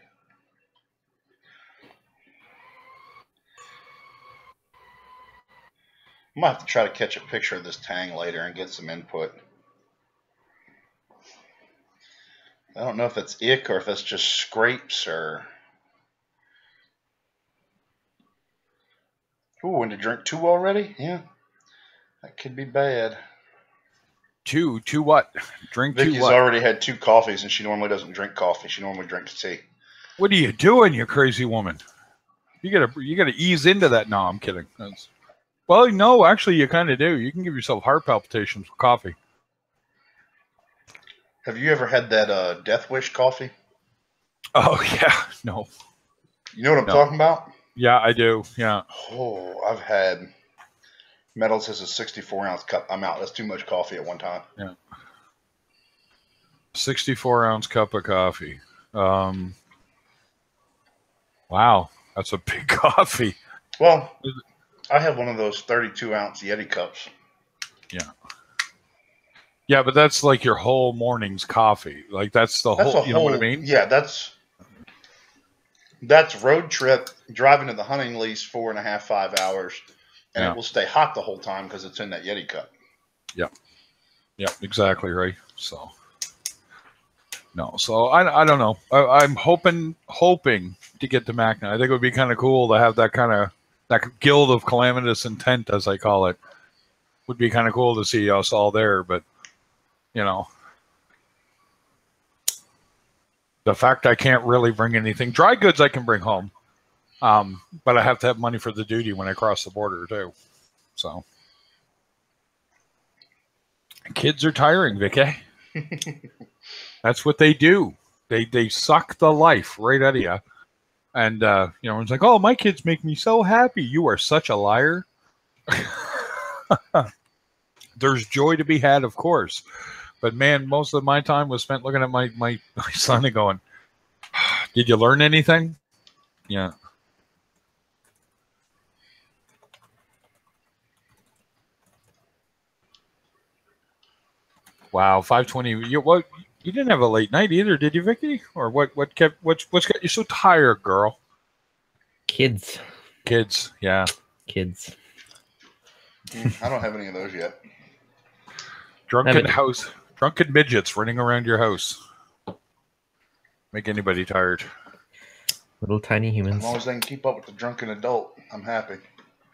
I might have to try to catch a picture of this tang later and get some input. I don't know if that's ick or if that's just scrapes or... Ooh, when to drink 2 already? Yeah. That could be bad. 2 what? Drink Vicky's 2 what? already had 2 coffees and she normally doesn't drink coffee. She normally drinks tea. What are you doing, you crazy woman? You gotta ease into that. No, I'm kidding. Well, no, actually, you kind of do. You can give yourself heart palpitations with coffee. Have you ever had that Death Wish coffee? Oh yeah, no. You know what I'm talking about? Yeah, I do. Yeah. Oh, I've had... Metals has a 64-ounce cup. I'm out. That's too much coffee at one time. Yeah. 64-ounce cup of coffee. Wow, that's a big coffee. Well, I have one of those 32-ounce Yeti cups. Yeah. Yeah, but that's like your whole morning's coffee. Like that's the whole. You know what I mean? Yeah, that's road trip driving to the hunting lease 4.5, 5 hours, and it will stay hot the whole time because it's in that Yeti cup. Yeah. Yeah, exactly right. So. No, so I don't know. I'm hoping to get to Macna. I think it would be kind of cool to have that guild of calamitous intent, as I call it. Would be kind of cool to see us all there, but you know, the fact I can't really bring anything dry goods I can bring home, but I have to have money for the duty when I cross the border too. So kids are tiring, Vicky. That's what they do. They suck the life right out of you. And, you know, it's like, oh, my kids make me so happy. You are such a liar. There's joy to be had, of course. But, man, most of my time was spent looking at my son and going, did you learn anything? Yeah. Wow, 5:20. You didn't have a late night either, did you, Vicky? Or what's got you so tired, girl? Kids, yeah. Kids. I don't have any of those yet. Drunken midgets running around your house. Make anybody tired. Little tiny humans. As long as they can keep up with the drunken adult, I'm happy.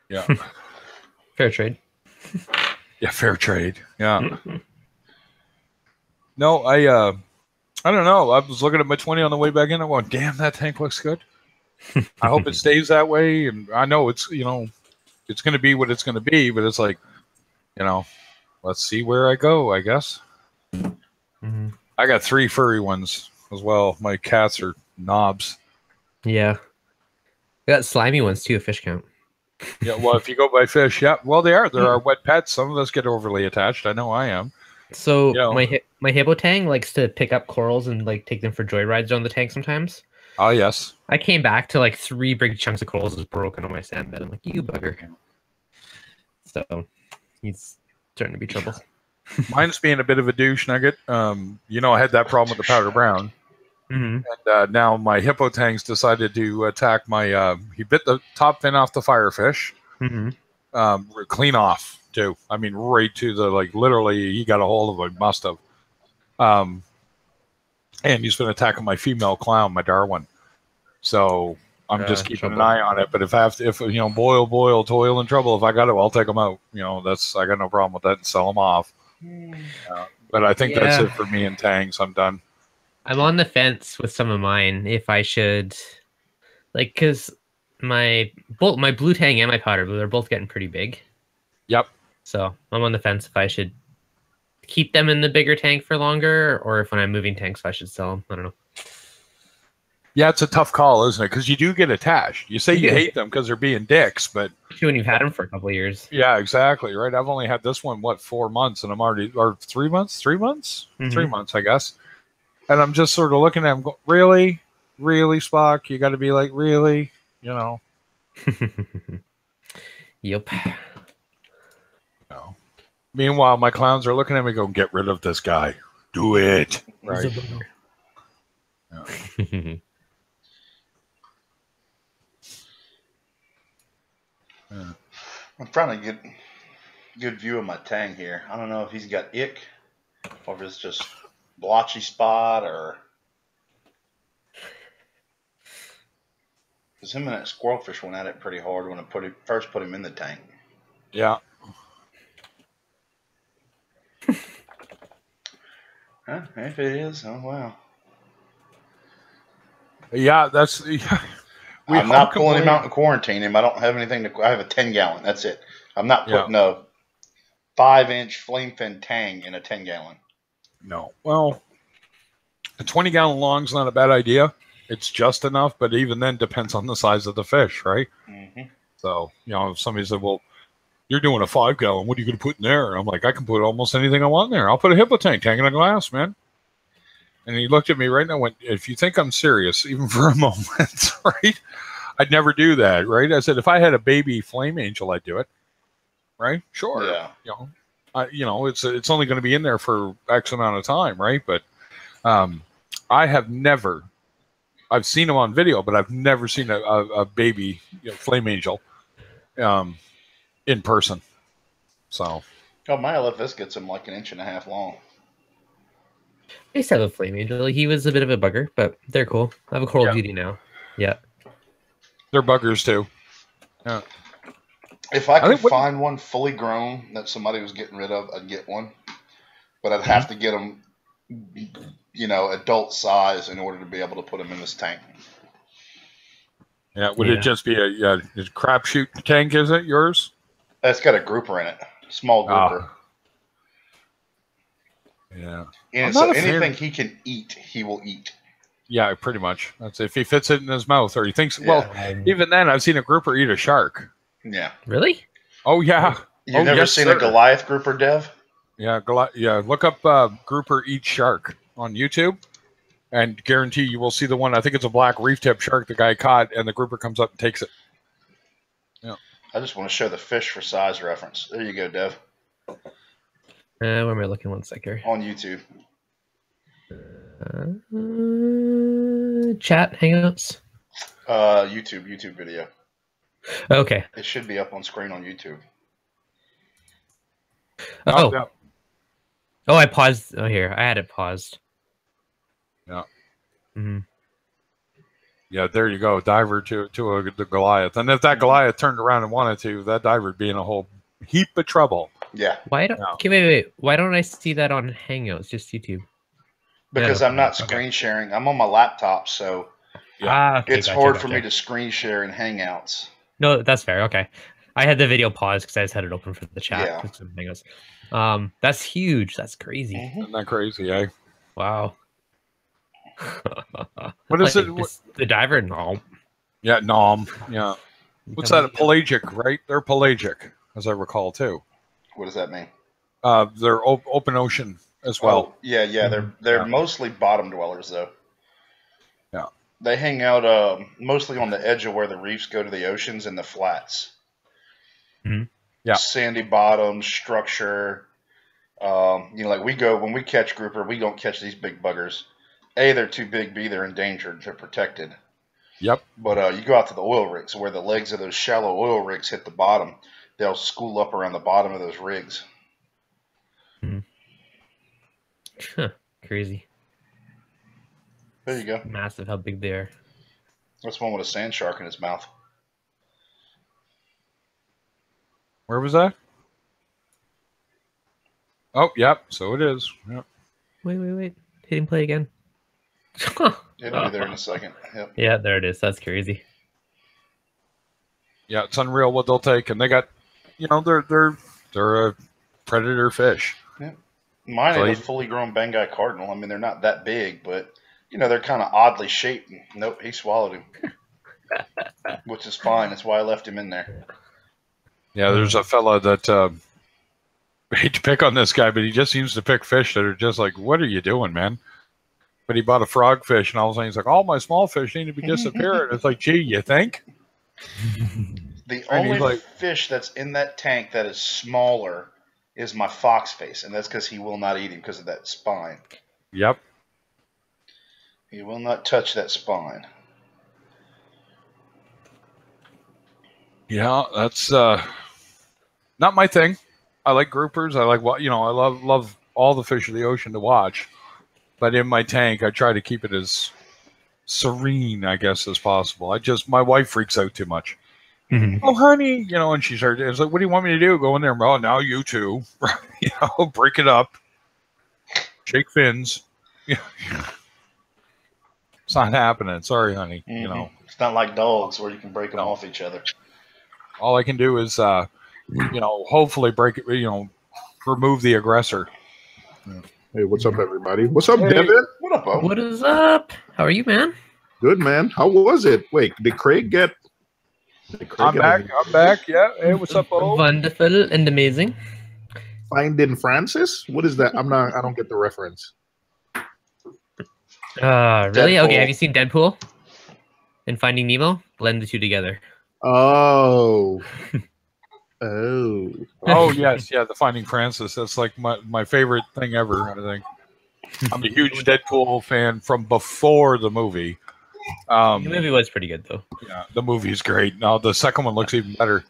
Yeah. Fair trade. Yeah, fair trade. Yeah. No, I don't know. I was looking at my 20 on the way back in. I'm going, damn, that tank looks good. I hope it stays that way. And I know it's, you know, it's going to be what it's going to be, but it's like, you know, let's see where I go, I guess. Mm-hmm. I got 3 furry ones as well. My cats are knobs. Yeah. got slimy ones too. A fish count. Yeah, well, if you go by fish, yeah, well, they are. There are wet pets. Some of us get overly attached. I know I am. So You know. my hippo tang likes to pick up corals and like take them for joyrides on the tank sometimes. Oh, yes. I came back to like 3 big chunks of corals was broken on my sand bed. I'm like, you bugger. So he's starting to be trouble. Mine's being a bit of a douche nugget. You know, I had that problem with the powder brown. Mm-hmm. And now my hippo tangs decided to attack my. He bit the top fin off the firefish. Mm-hmm. Clean off too. I mean, right to the like. Literally, he got a hold of it. Must have. And he's been attacking my female clown, my Darwin. So I'm just keeping an eye on it. But if I have to, if you know, boil, toil and trouble. If I got to, I'll take them out. You know, I got no problem with that and sell them off. But I think that's it for me and tangs. I'm done. I'm on the fence with some of mine if I should, like, because my blue tang and my powder blue, they're both getting pretty big. Yep. So I'm on the fence if I should keep them in the bigger tank for longer, or if when I'm moving tanks, if I should sell them. I don't know. Yeah, it's a tough call, isn't it? Because you do get attached. You say you hate them because they're being dicks, but when you've had them for a couple of years. Yeah, exactly. Right. I've only had this one 4 months, and I'm already or 3 months. 3 months. 3 months, I guess. And I'm just sort of looking at him, going, really, Spock? You got to be like, really, you know? Yep. No. Meanwhile, my clowns are looking at me, going, "Get rid of this guy. Do it." Right. Yeah. Yeah. I'm trying to get a good view of my tang here. I don't know if he's got ick or if it's just blotchy spot or because him and that squirrelfish went at it pretty hard when I first put him in the tank. Yeah. Huh? If it is, oh wow. Yeah, that's. Yeah. I'm not pulling him out and quarantine him. I don't have anything to. I have a 10-gallon. That's it. I'm not putting a 5-inch flame fin tang in a 10-gallon. No. Well, a 20-gallon long's not a bad idea. It's just enough, but even then depends on the size of the fish, right? Mm-hmm. So, you know, if somebody said, well, you're doing a 5-gallon, what are you going to put in there? I'm like, I can put almost anything I want in there. I'll put a hippo tang in a glass, man. And he looked at me right now and went, if you think I'm serious, even for a moment, right? I'd never do that, right? I said, if I had a baby flame angel, I'd do it, right? Sure. Yeah. You know, it's only going to be in there for X amount of time, right? But I have never, I've seen them on video, but I've never seen a baby flame angel in person. So. Oh, my LFS gets him like 1.5 inches long. I used to have a flame angel. He was a bit of a bugger, but they're cool. I have a coral beauty now. Yeah. They're buggers too. Yeah. If I could find one fully grown that somebody was getting rid of, I'd get one. But I'd have to get them, you know, adult size in order to be able to put them in this tank. Yeah. Would it just be a crapshoot tank? Is it yours? It's got a grouper in it. Small grouper. Yeah. And so anything he can eat, he will eat. Yeah, pretty much. That's if he fits it in his mouth or he thinks. Well, even then, I've seen a grouper eat a shark. Yeah. Really? Oh yeah. You've never seen a Goliath grouper, Dev? Yeah, look up grouper eat shark on YouTube, and guarantee you will see the one. I think it's a black reef tip shark the guy caught, and the grouper comes up and takes it. Yeah. I just want to show the fish for size reference. There you go, Dev. Where am I looking? 1 sec here. On YouTube. Chat Hangouts. YouTube video. Okay. It should be up on screen on YouTube. Oh. No. Oh, I paused. Oh, here. I had it paused. Yeah. Mm-hmm. Yeah, there you go. Diver to the Goliath. And if that Goliath turned around and wanted to, that diver would be in a whole heap of trouble. Yeah. Why don't? Okay, wait. Why don't I see that on Hangouts? Just YouTube. Because I'm not screen sharing. I'm on my laptop, so it's hard for me to screen share in Hangouts. No, that's fair. Okay. I had the video paused because I just had it open for the chat. Yeah. That's huge. That's crazy. Mm-hmm. Isn't that crazy, eh? Wow. What is it? The diver? No. Yeah, nom. Yeah. What's that? Pelagic, right? They're pelagic, as I recall, too. What does that mean? They're open ocean as well. Oh, yeah, they're Yeah. mostly bottom dwellers though. Yeah. They hang out mostly on the edge of where the reefs go to the oceans and the flats. Mhm. Yeah. Sandy bottom structure. Like when we catch grouper, we don't catch these big buggers. A, they're too big. B, they're endangered. They're protected. Yep. But you go out to the oil rigs where the legs of those shallow oil rigs hit the bottom. They'll school up around the bottom of those rigs. Huh, crazy. There you go. Massive how big they are. That's one with a sand shark in his mouth. Where was that? Oh, yep. So it is. Yep. Wait. Hitting play again. It'll be there in a second. Yep. Yeah, there it is. That's crazy. Yeah, it's unreal what they'll take, and they got, they're a predator fish. Yep. Mine So ain't a fully grown Banggai cardinal. I mean, they're not that big, but they're kind of oddly shaped. Nope, he swallowed him, which is fine. That's why I left him in there. Yeah, there's a fella that I hate to pick on this guy, but he just seems to pick fish that are just like, what are you doing, man? But he bought a frogfish, and all of a sudden he's like, all my small fish need to be disappearing. It's like, gee, you think? The And he's only like- fish that's in that tank that is smaller is my fox face, and that's because he will not eat him because of that spine. Yep. He will not touch that spine. Yeah, that's not my thing. I like groupers. I like I love all the fish of the ocean to watch. But in my tank, I try to keep it as serene, I guess, as possible. My wife freaks out too much. Mhm. Oh, honey, and she started. It's like, what do you want me to do? Go in there? Oh, now you too. Break it up. Shake fins. It's not happening. Sorry, honey. Mm-hmm. It's not like dogs where you can break them off each other. All I can do is, hopefully break it. Remove the aggressor. Hey, what's up, everybody? What's up, Hey. Devin? What up, Bo? What is up? How are you, man? Good, man. How was it? Wait, did Craig get? I'm back. Yeah. Hey, what's up, Bo? Wonderful and amazing. Finding Francis? What is that? I don't get the reference. Really? Deadpool. Okay, have you seen Deadpool and Finding Nemo? Blend the two together. Oh. Oh yes, yeah. The Finding Francis. That's like my favorite thing ever. I think. I'm a huge Deadpool fan from before the movie. The movie was pretty good, though. Yeah, the movie's great. Now the second one looks even better.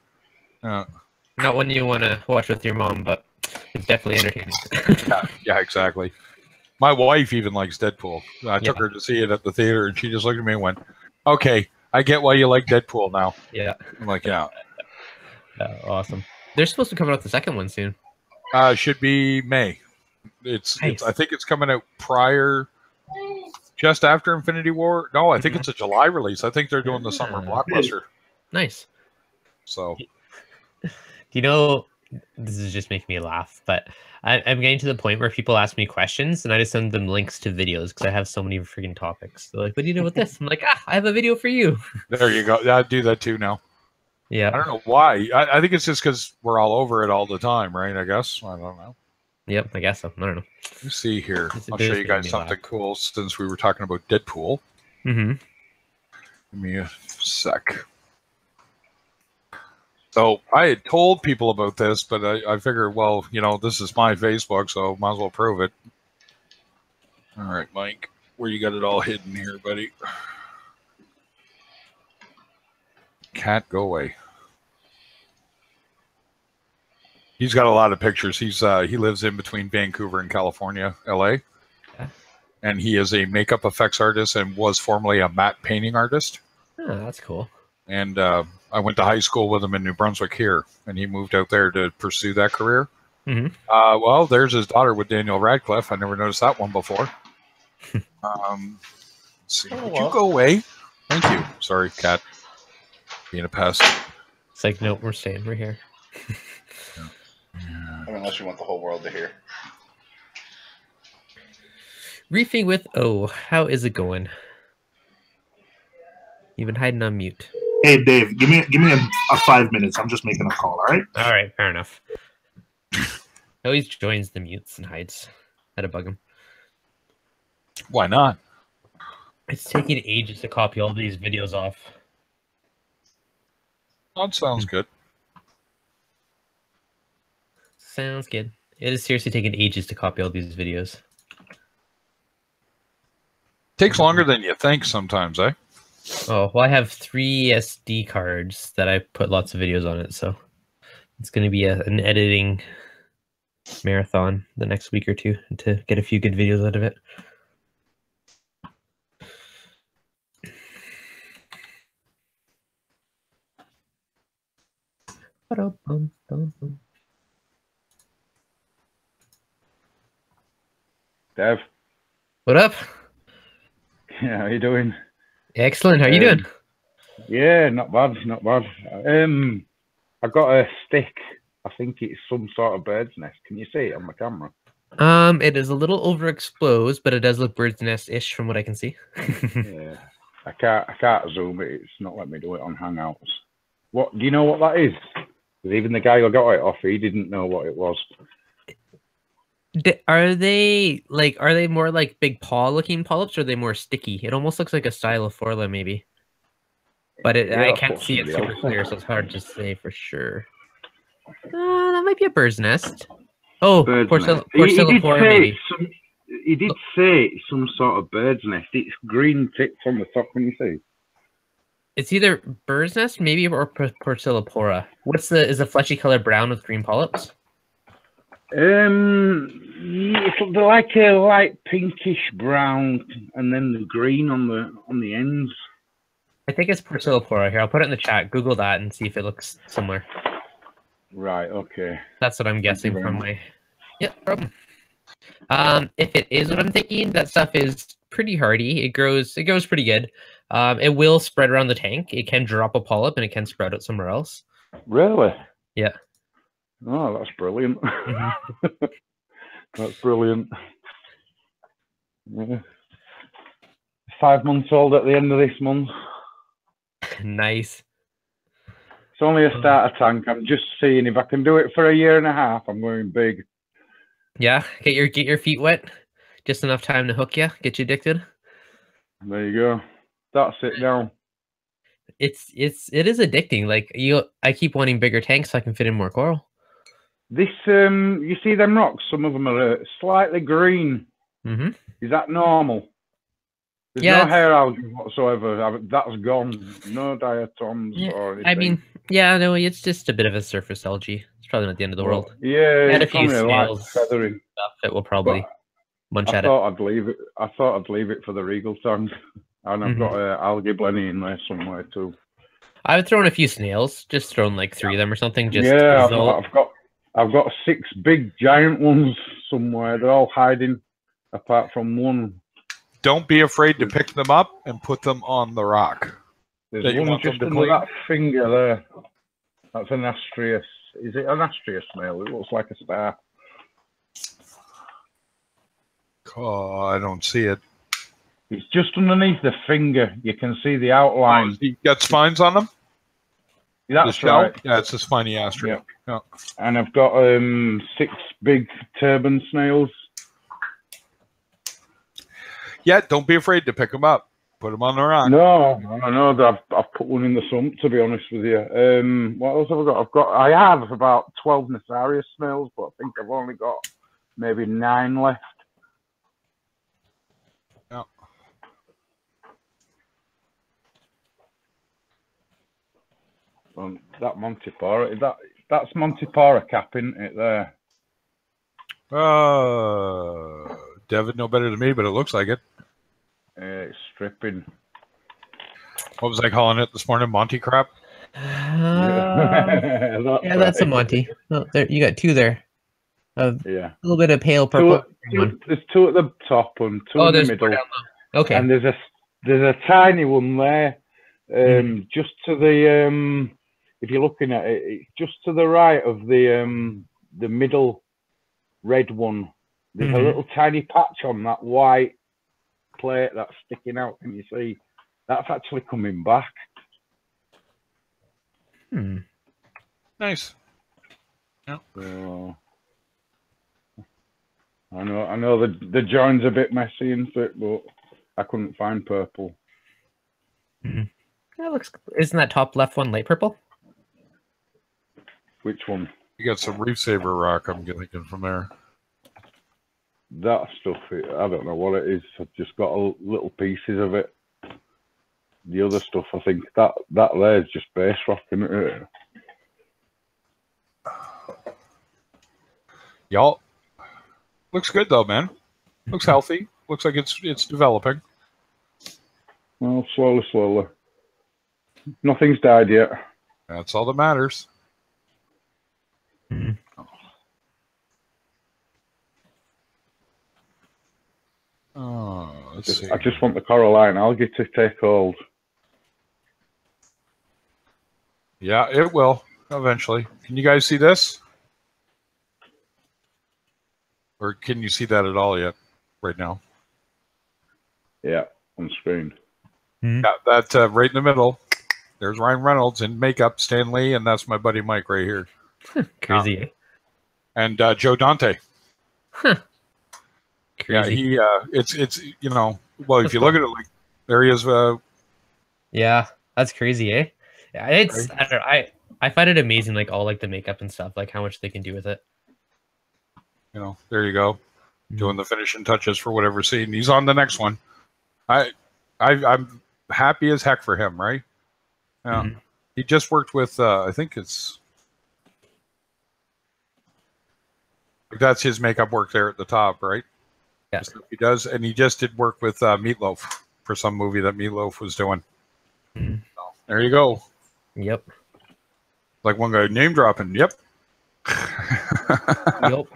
Not one you want to watch with your mom, but it's definitely entertaining. Yeah, exactly. My wife even likes Deadpool. I took her to see it at the theater, and she just looked at me and went, "Okay, I get why you like Deadpool now." Yeah. I'm like, "Yeah." Awesome. They're supposed to come out with the second one soon. Should be May. It's Nice. I think it's coming out just after Infinity War. No, I think it's a July release. I think they're doing the summer blockbuster. Nice. So, this is just making me laugh, but I'm getting to the point where people ask me questions and I just send them links to videos because I have so many freaking topics. They're like, what do you know about this? I'm like, I have a video for you. there you go. I do that too now. Yeah. I don't know why. I think it's just because we're all over it all the time, right? I guess. I don't know. Yep, I guess so. I don't know. Let me see here. It's I'll show you making guys me something laugh. cool since we were talking about Deadpool. Mm-hmm. Give me a sec. So I had told people about this, but I figured, well, this is my Facebook, so might as well prove it. All right, Mike, where you got it all hidden here, buddy? Cat, go away. He's got a lot of pictures. He lives in between Vancouver and California, LA. Yeah. And he is a makeup effects artist and was formerly a matte painting artist. Oh, that's cool. And I went to high school with him in New Brunswick here, and he moved out there to pursue that career. Mm-hmm. Well, there's his daughter with Daniel Radcliffe. I never noticed that one before. Let's see. Oh, Would well. you go away? Thank you. Sorry, cat. Being a pest. It's like, nope, we're staying. We're here. Unless you want the whole world to hear. Reefing with O. How is it going? You've been hiding on mute. Hey, Dave, give me a 5 minutes. I'm just making a call. All right. All right, fair enough. He always joins the mutes and hides. Had to bug him. Why not? It's taking ages to copy all these videos off. That sounds good. Sounds good. It is seriously taking ages to copy all these videos. Takes longer than you think sometimes, eh? Oh, well, I have 3 SD cards that I put lots of videos on it, so it's going to be an editing marathon the next week or two to get a few good videos out of it. Dev. What up? Yeah, how you doing? Excellent. How are you doing? Yeah, not bad, not bad. I got a stick. I think it's some sort of bird's nest. Can you see it on my camera? It is a little overexposed, but it does look bird's nest-ish from what I can see. Yeah, I can't zoom it. It's not letting me do it on Hangouts. What do you know what that is? Because even the guy who got it off, he didn't know what it was. Are they more like big paw-looking polyps, or are they more sticky? It almost looks like a Stylophora, maybe. But Yeah, I that's can't what see it somebody super else clear, said. so it's hard to say for sure. That might be a bird's nest. Oh, Bird's nest. Porcellopora, maybe. He did say it's some sort of bird's nest. It's green tips on the top. Can you see? It's either bird's nest, maybe, or Porcellopora. Is the fleshy color brown with green polyps? It's like a light pinkish brown, and then the green on the ends. I think it's Porcellopora. Here, I'll put it in the chat. Google that and see if it looks similar. Right. Okay. That's what I'm guessing from much. my. Yeah, problem. If it is what I'm thinking, that stuff is pretty hardy. It grows pretty good. It will spread around the tank. It can drop a polyp and it can spread out somewhere else. Really? Yeah. Oh, that's brilliant. Mm-hmm. That's brilliant. Yeah. 5 months old at the end of this month. Nice. It's only a starter tank. I'm just seeing if I can do it for a year and a half. I'm going big. Yeah, get your feet wet. Just enough time to hook you, get you addicted. There you go. That's it now. It is addicting. Like I keep wanting bigger tanks so I can fit in more coral. This you see them rocks? Some of them are slightly green. Mm-hmm. Is that normal? There's no hair algae whatsoever. That's gone. No diatoms or anything. I mean, yeah, no, it's just a bit of a surface algae. It's probably not the end of the world. Yeah, Add a it's few only snails, feathering stuff. It will probably munch at I it. I'd leave it. I thought I'd leave it for the regal tank, and I've got algae blenny in there somewhere too. I've thrown a few snails, just thrown like 3 of them or something. Just yeah, I've got 6 big giant ones somewhere. They're all hiding, apart from one. Don't be afraid to pick them up and put them on the rock. There's one just under that finger there. That's an Astrea. Is it an Astrea snail? It looks like a star. Oh, I don't see it. It's just underneath the finger. You can see the outline. Oh, you got spines on them? That's right. Yeah, it's a spiny Astrea. Yeah. And I've got 6 big turban snails. Yeah, don't be afraid to pick them up. Put them on the rock. No, I know. I've put one in the sump, to be honest with you. What else have I got? I have about 12 Nassarius snails, but I think I've only got maybe 9 left. Yeah. That Montipora, that's Montipora cap, isn't it, there? David know better than me, but it looks like it. It's stripping. What was I calling it this morning? Monty crap? Yeah, that's a Monty. Oh, there, you got 2 there. Yeah. A little bit of pale purple. There's 2 at the top and 2 in the middle. Okay. And there's a tiny one there. Just to the if you're looking at it, it's just to the right of the middle red one. There's a little tiny patch on that white plate that's sticking out. Can you see? That's actually coming back. Nice. So, I know the join's a bit messy and it, but I couldn't find purple. That looks. Isn't that top left one light purple? Which one? You got some Reef Saver rock, I'm thinking, from there. That stuff, I don't know what it is. I've just got little pieces of it. The other stuff, I think that there's just base rock, isn't it? Y'all, looks good though, man. Looks healthy. Looks like it's developing. Well, slowly. Nothing's died yet. That's all that matters. Oh, let's see. I just want the coralline algae to take hold. Yeah, it will eventually. Can you guys see this? Or can you see that at all yet right now? Yeah, on screen. Yeah, that right in the middle. There's Ryan Reynolds in makeup, Stan Lee, and that's my buddy Mike right here. Crazy, eh? And Joe Dante. Crazy. Yeah, it's you know, well, if you look at it, like there he is. Yeah, that's crazy, eh? Yeah, it's I don't know, I find it amazing, like all like the makeup and stuff, like how much they can do with it. You know, there you go, doing the finishing touches for whatever scene. He's on the next one. I'm happy as heck for him, right? Yeah, he just worked with I think that's his makeup work there at the top, right? Yeah, he does, and he just did work with Meatloaf for some movie that Meatloaf was doing. So, there you go. Yep. Like one guy name dropping. Yep. Yep.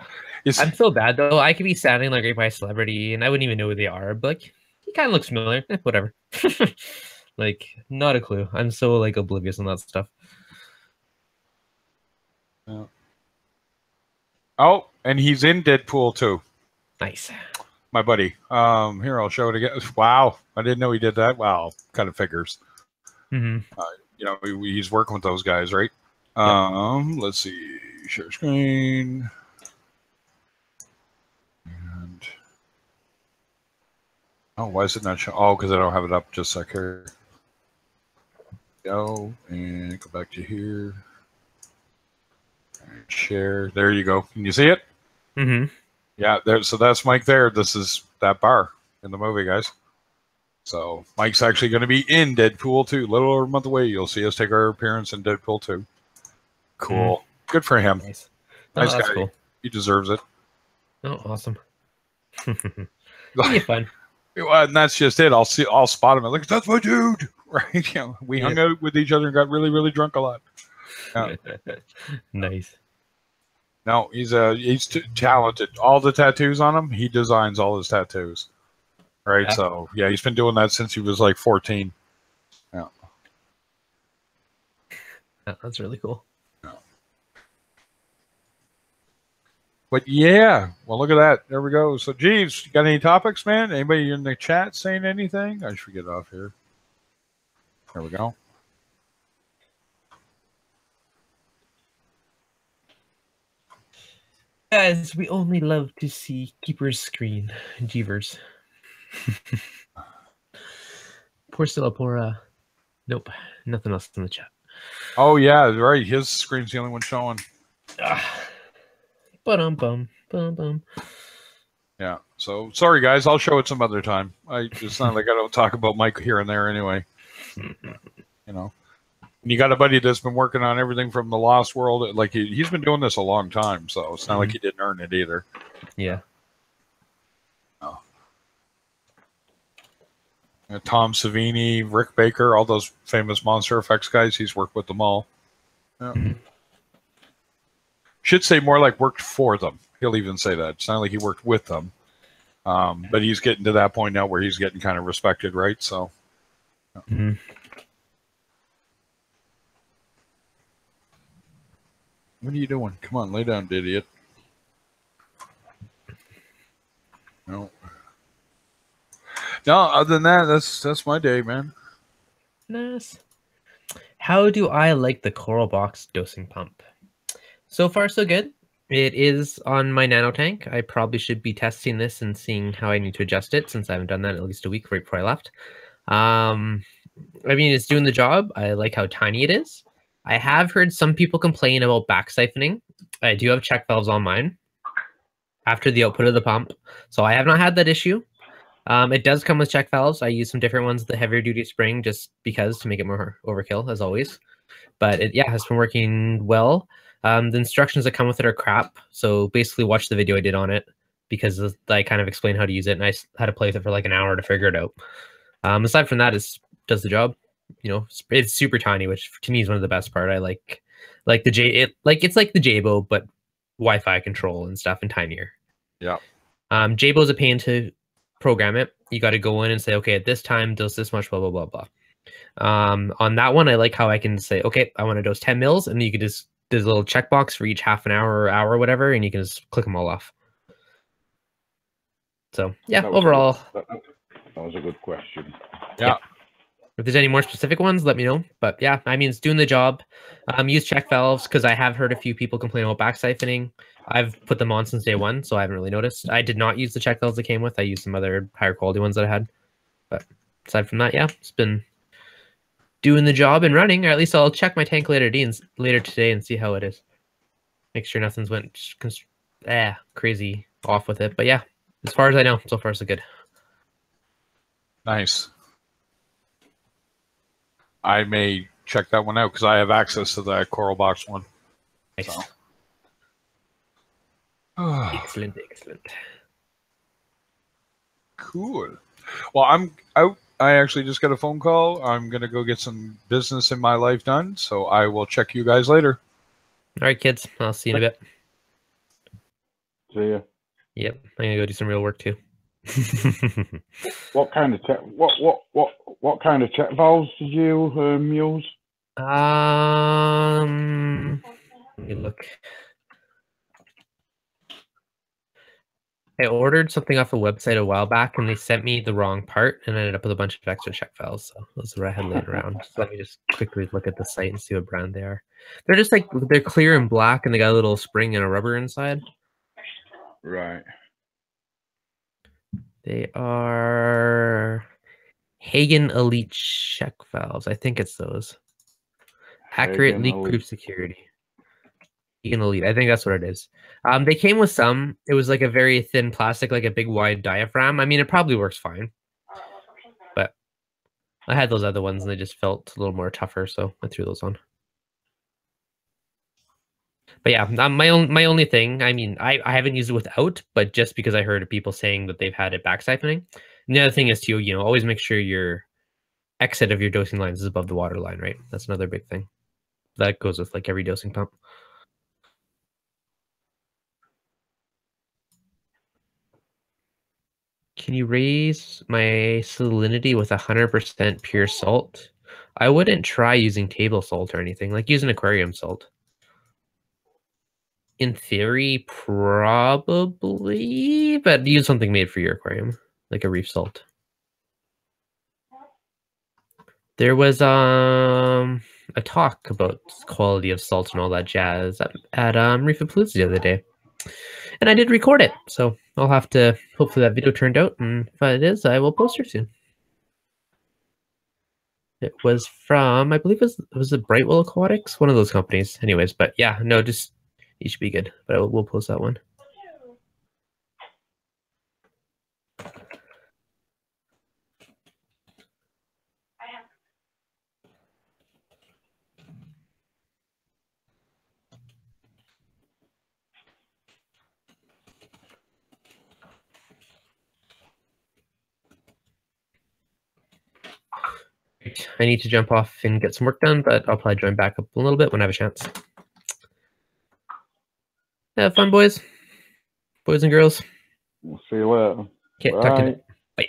I'm so bad though. I could be sounding like right by a celebrity, and I wouldn't even know who they are. But like, he kind of looks familiar. Whatever. Like, not a clue. I'm so like oblivious on that stuff. Yeah. Oh, and he's in Deadpool too. Nice. My buddy. Here, I'll show it again. Wow, I didn't know he did that. Wow, kind of figures. You know, he's working with those guys, right? Let's see. Share screen. And oh, why is it not showing? Oh, because I don't have it up. Just a sec here. Go and go back to here. And share. There you go. Can you see it? Yeah, there. So that's Mike there. This is that bar in the movie, guys. So Mike's actually going to be in Deadpool 2. A little over a month away. You'll see us take our appearance in Deadpool 2. Cool. Good for him. Nice. Nice that's guy. Cool. He deserves it. Oh, awesome. It'll be fun. And that's just it. I'll spot him. I'm like, that's my dude. Right? You know, we hung out with each other and got really, really drunk a lot. Yeah. Nice. No, he's talented. All the tattoos on him, he designs all his tattoos. Right? Yeah. So, yeah, he's been doing that since he was like 14. Yeah. That's really cool. Yeah. But yeah, well, look at that. There we go. So, Jeeves, you got any topics, man? Anybody in the chat saying anything? I should get off here. There we go. Guys, we only love to see Keeper's screen. Jeevers. Nope. Nothing else in the chat. Oh, yeah, right. His screen's the only one showing. Bum. Yeah. So, sorry, guys. I'll show it some other time. It's not like I don't talk about Mike here and there anyway. You know. And you got a buddy that's been working on everything from the Lost World. Like, he's been doing this a long time, so it's not like he didn't earn it either. Yeah. Oh. Tom Savini, Rick Baker, all those famous Monster Effects guys, he's worked with them all. Yeah. Should say more like worked for them. He'll even say that. It's not like he worked with them. But he's getting to that point now where he's getting kind of respected, right? So. What are you doing? Come on, lay down, idiot. No. No, other than that, that's my day, man. Nice. How do I like the Coral Box dosing pump? So far, so good. It is on my nano tank. I probably should be testing this and seeing how I need to adjust it, since I haven't done that in at least a week right before I left. I mean, it's doing the job. I like how tiny it is. I have heard some people complain about back siphoning. I do have check valves on mine after the output of the pump, so I have not had that issue. It does come with check valves. I use some different ones, the heavier duty spring, just because to make it more overkill, as always. But it, yeah, has been working well. The instructions that come with it are crap. So basically watch the video I did on it, because I kind of explained how to use it, and I had to play with it for like an hour to figure it out. Aside from that, it does the job. You know, it's super tiny, which to me is one of the best part. I like the it's like the Jabo, but Wi-Fi control and stuff, and tinier. Yeah. Jabo's a pain to program it. You got to go in and say, okay, at this time dose this much, blah blah blah blah. On that one, I like how I can say, okay, I want to dose 10 mils, and you could just, there's a little checkbox for each half an hour or hour or whatever, and you can just click them all off. So yeah, overall, that was a good question. Yeah. If there's any more specific ones, let me know. But yeah, I mean, it's doing the job. Use check valves, because I have heard a few people complain about back siphoning. I've put them on since day one, so I haven't really noticed. I did not use the check valves that came with. I used some other higher quality ones that I had. But aside from that, yeah, it's been doing the job and running. Or at least I'll check my tank later today and see how it is. Make sure nothing's went crazy off with it. But yeah, as far as I know, so far so good. Nice. I may check that one out because I have access to that Coral Box one. Nice. So. Excellent. Cool. Well, I'm out. I actually just got a phone call. I'm going to go get some business in my life done. So I will check you guys later. All right, kids. I'll see you in a bit. See ya. Yep. I'm going to go do some real work too. What kind of check? What kind of check valves did you use? Let me look. I ordered something off a website a while back, and they sent me the wrong part, and I ended up with a bunch of extra check valves. So those are what I had laying around. So let me just quickly look at the site and see what brand they are. They're just like, they're clear and black, and they got a little spring and a rubber inside. Right. They are Hagen Elite check valves. I think it's those. Accurate leak-proof security. Hagen Elite. I think that's what it is. They came with some. It was like a very thin plastic, like a big wide diaphragm. I mean, it probably works fine. But I had those other ones, and they just felt a little more tougher, so I threw those on. But yeah, my only thing, I mean, I haven't used it without, but just because I heard people saying that they've had it back siphoning. And the other thing is too, you know, always make sure your exit of your dosing lines is above the water line, right? That's another big thing. That goes with like every dosing pump. Can you raise my salinity with 100% pure salt? I wouldn't try using table salt or anything, like use an aquarium salt. In theory, probably, but use something made for your aquarium, like a reef salt. There was a talk about quality of salt and all that jazz at Reef the other day, and I did record it, so I'll have to, hopefully that video turned out, and if it is, I will post it soon. It was from, I believe it was it Brightwell Aquatics, one of those companies. Anyways, but yeah, no, just you should be good. But we'll post that one. I need to jump off and get some work done, but I'll probably join back up a little bit when I have a chance. Have fun, boys and girls. We'll see you later. Okay, talk to you. Bye.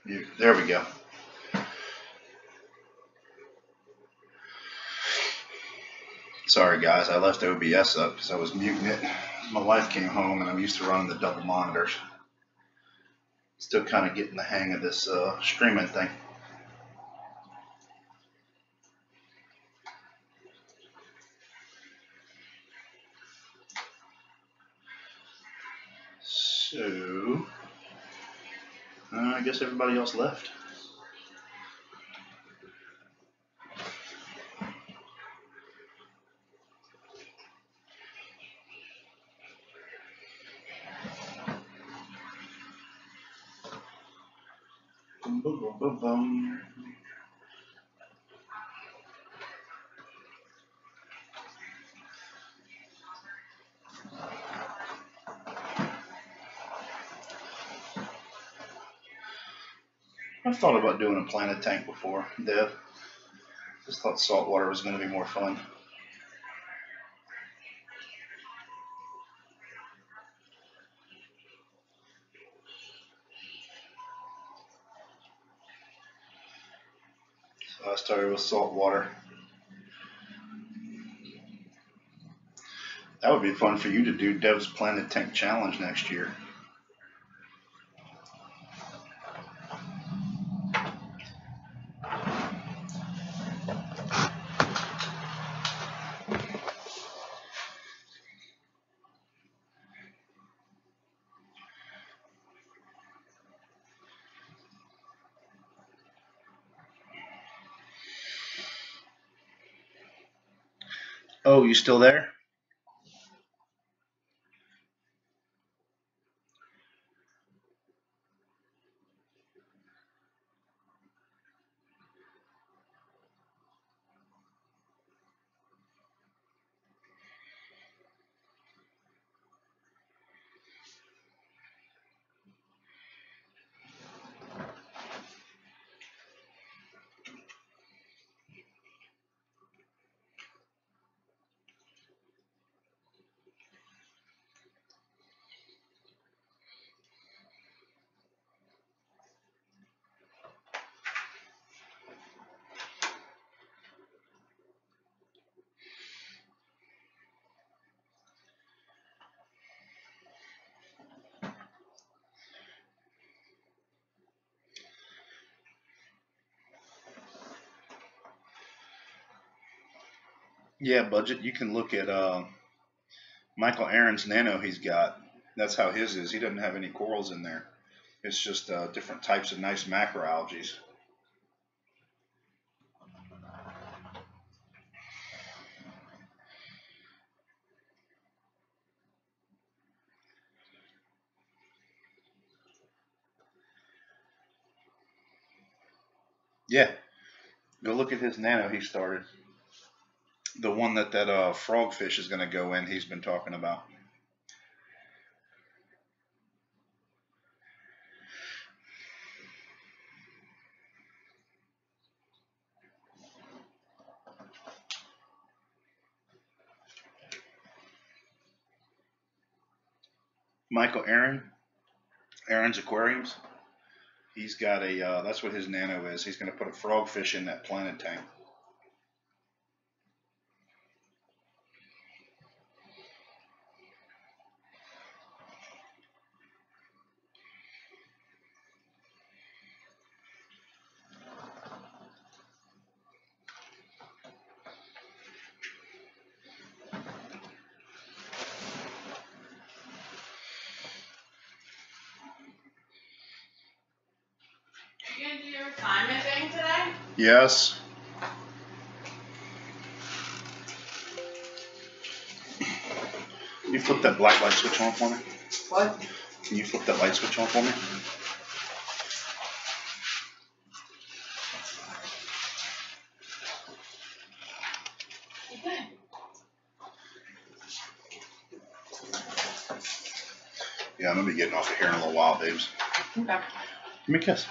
There we go. Sorry guys, I left OBS up because I was muting it. My wife came home and I'm used to running the double monitors. Still kind of getting the hang of this streaming thing. So, I guess everybody else left. Boom, boom, boom, boom, boom. I've thought about doing a planted tank before, Dev. Just thought saltwater was going to be more fun. So I started with saltwater. That would be fun for you to do Dev's Planted Tank Challenge next year. Oh, you still there? Yeah, budget. You can look at Michael Aaron's nano he's got. That's how his is. He doesn't have any corals in there. It's just different types of nice macroalgae. Yeah, go look at his nano he started. The one that frogfish is going to go in, he's been talking about. Michael Aaron's Aquariums. He's got a, that's what his nano is. He's going to put a frogfish in that planted tank. You gonna do your assignment thing today? Yes. Can you flip that black light switch on for me? What? Can you flip that light switch on for me? Okay. Yeah, I'm going to be getting off of here in a little while, babes. Okay. Give me a kiss.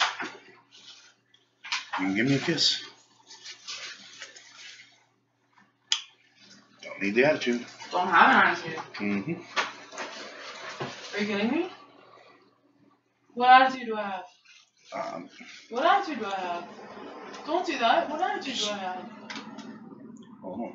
You can give me a kiss. Don't need the attitude. Don't have an attitude. Mm-hmm. Are you kidding me? What attitude do I have? What attitude do I have? Don't do that. What attitude do I have? Oh.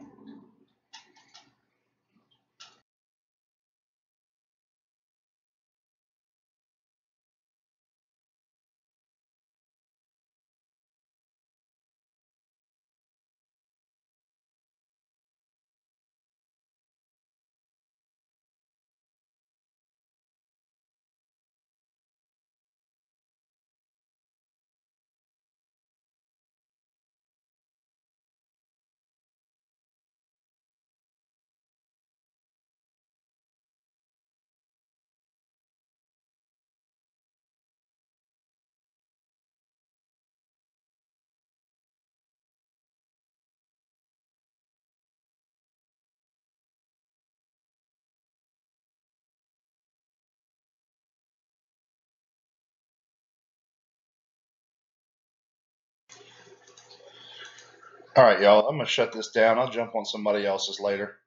All right, y'all. I'm going to shut this down. I'll jump on somebody else's later.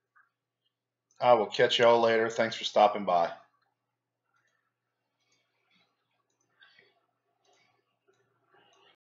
I will catch y'all later. Thanks for stopping by.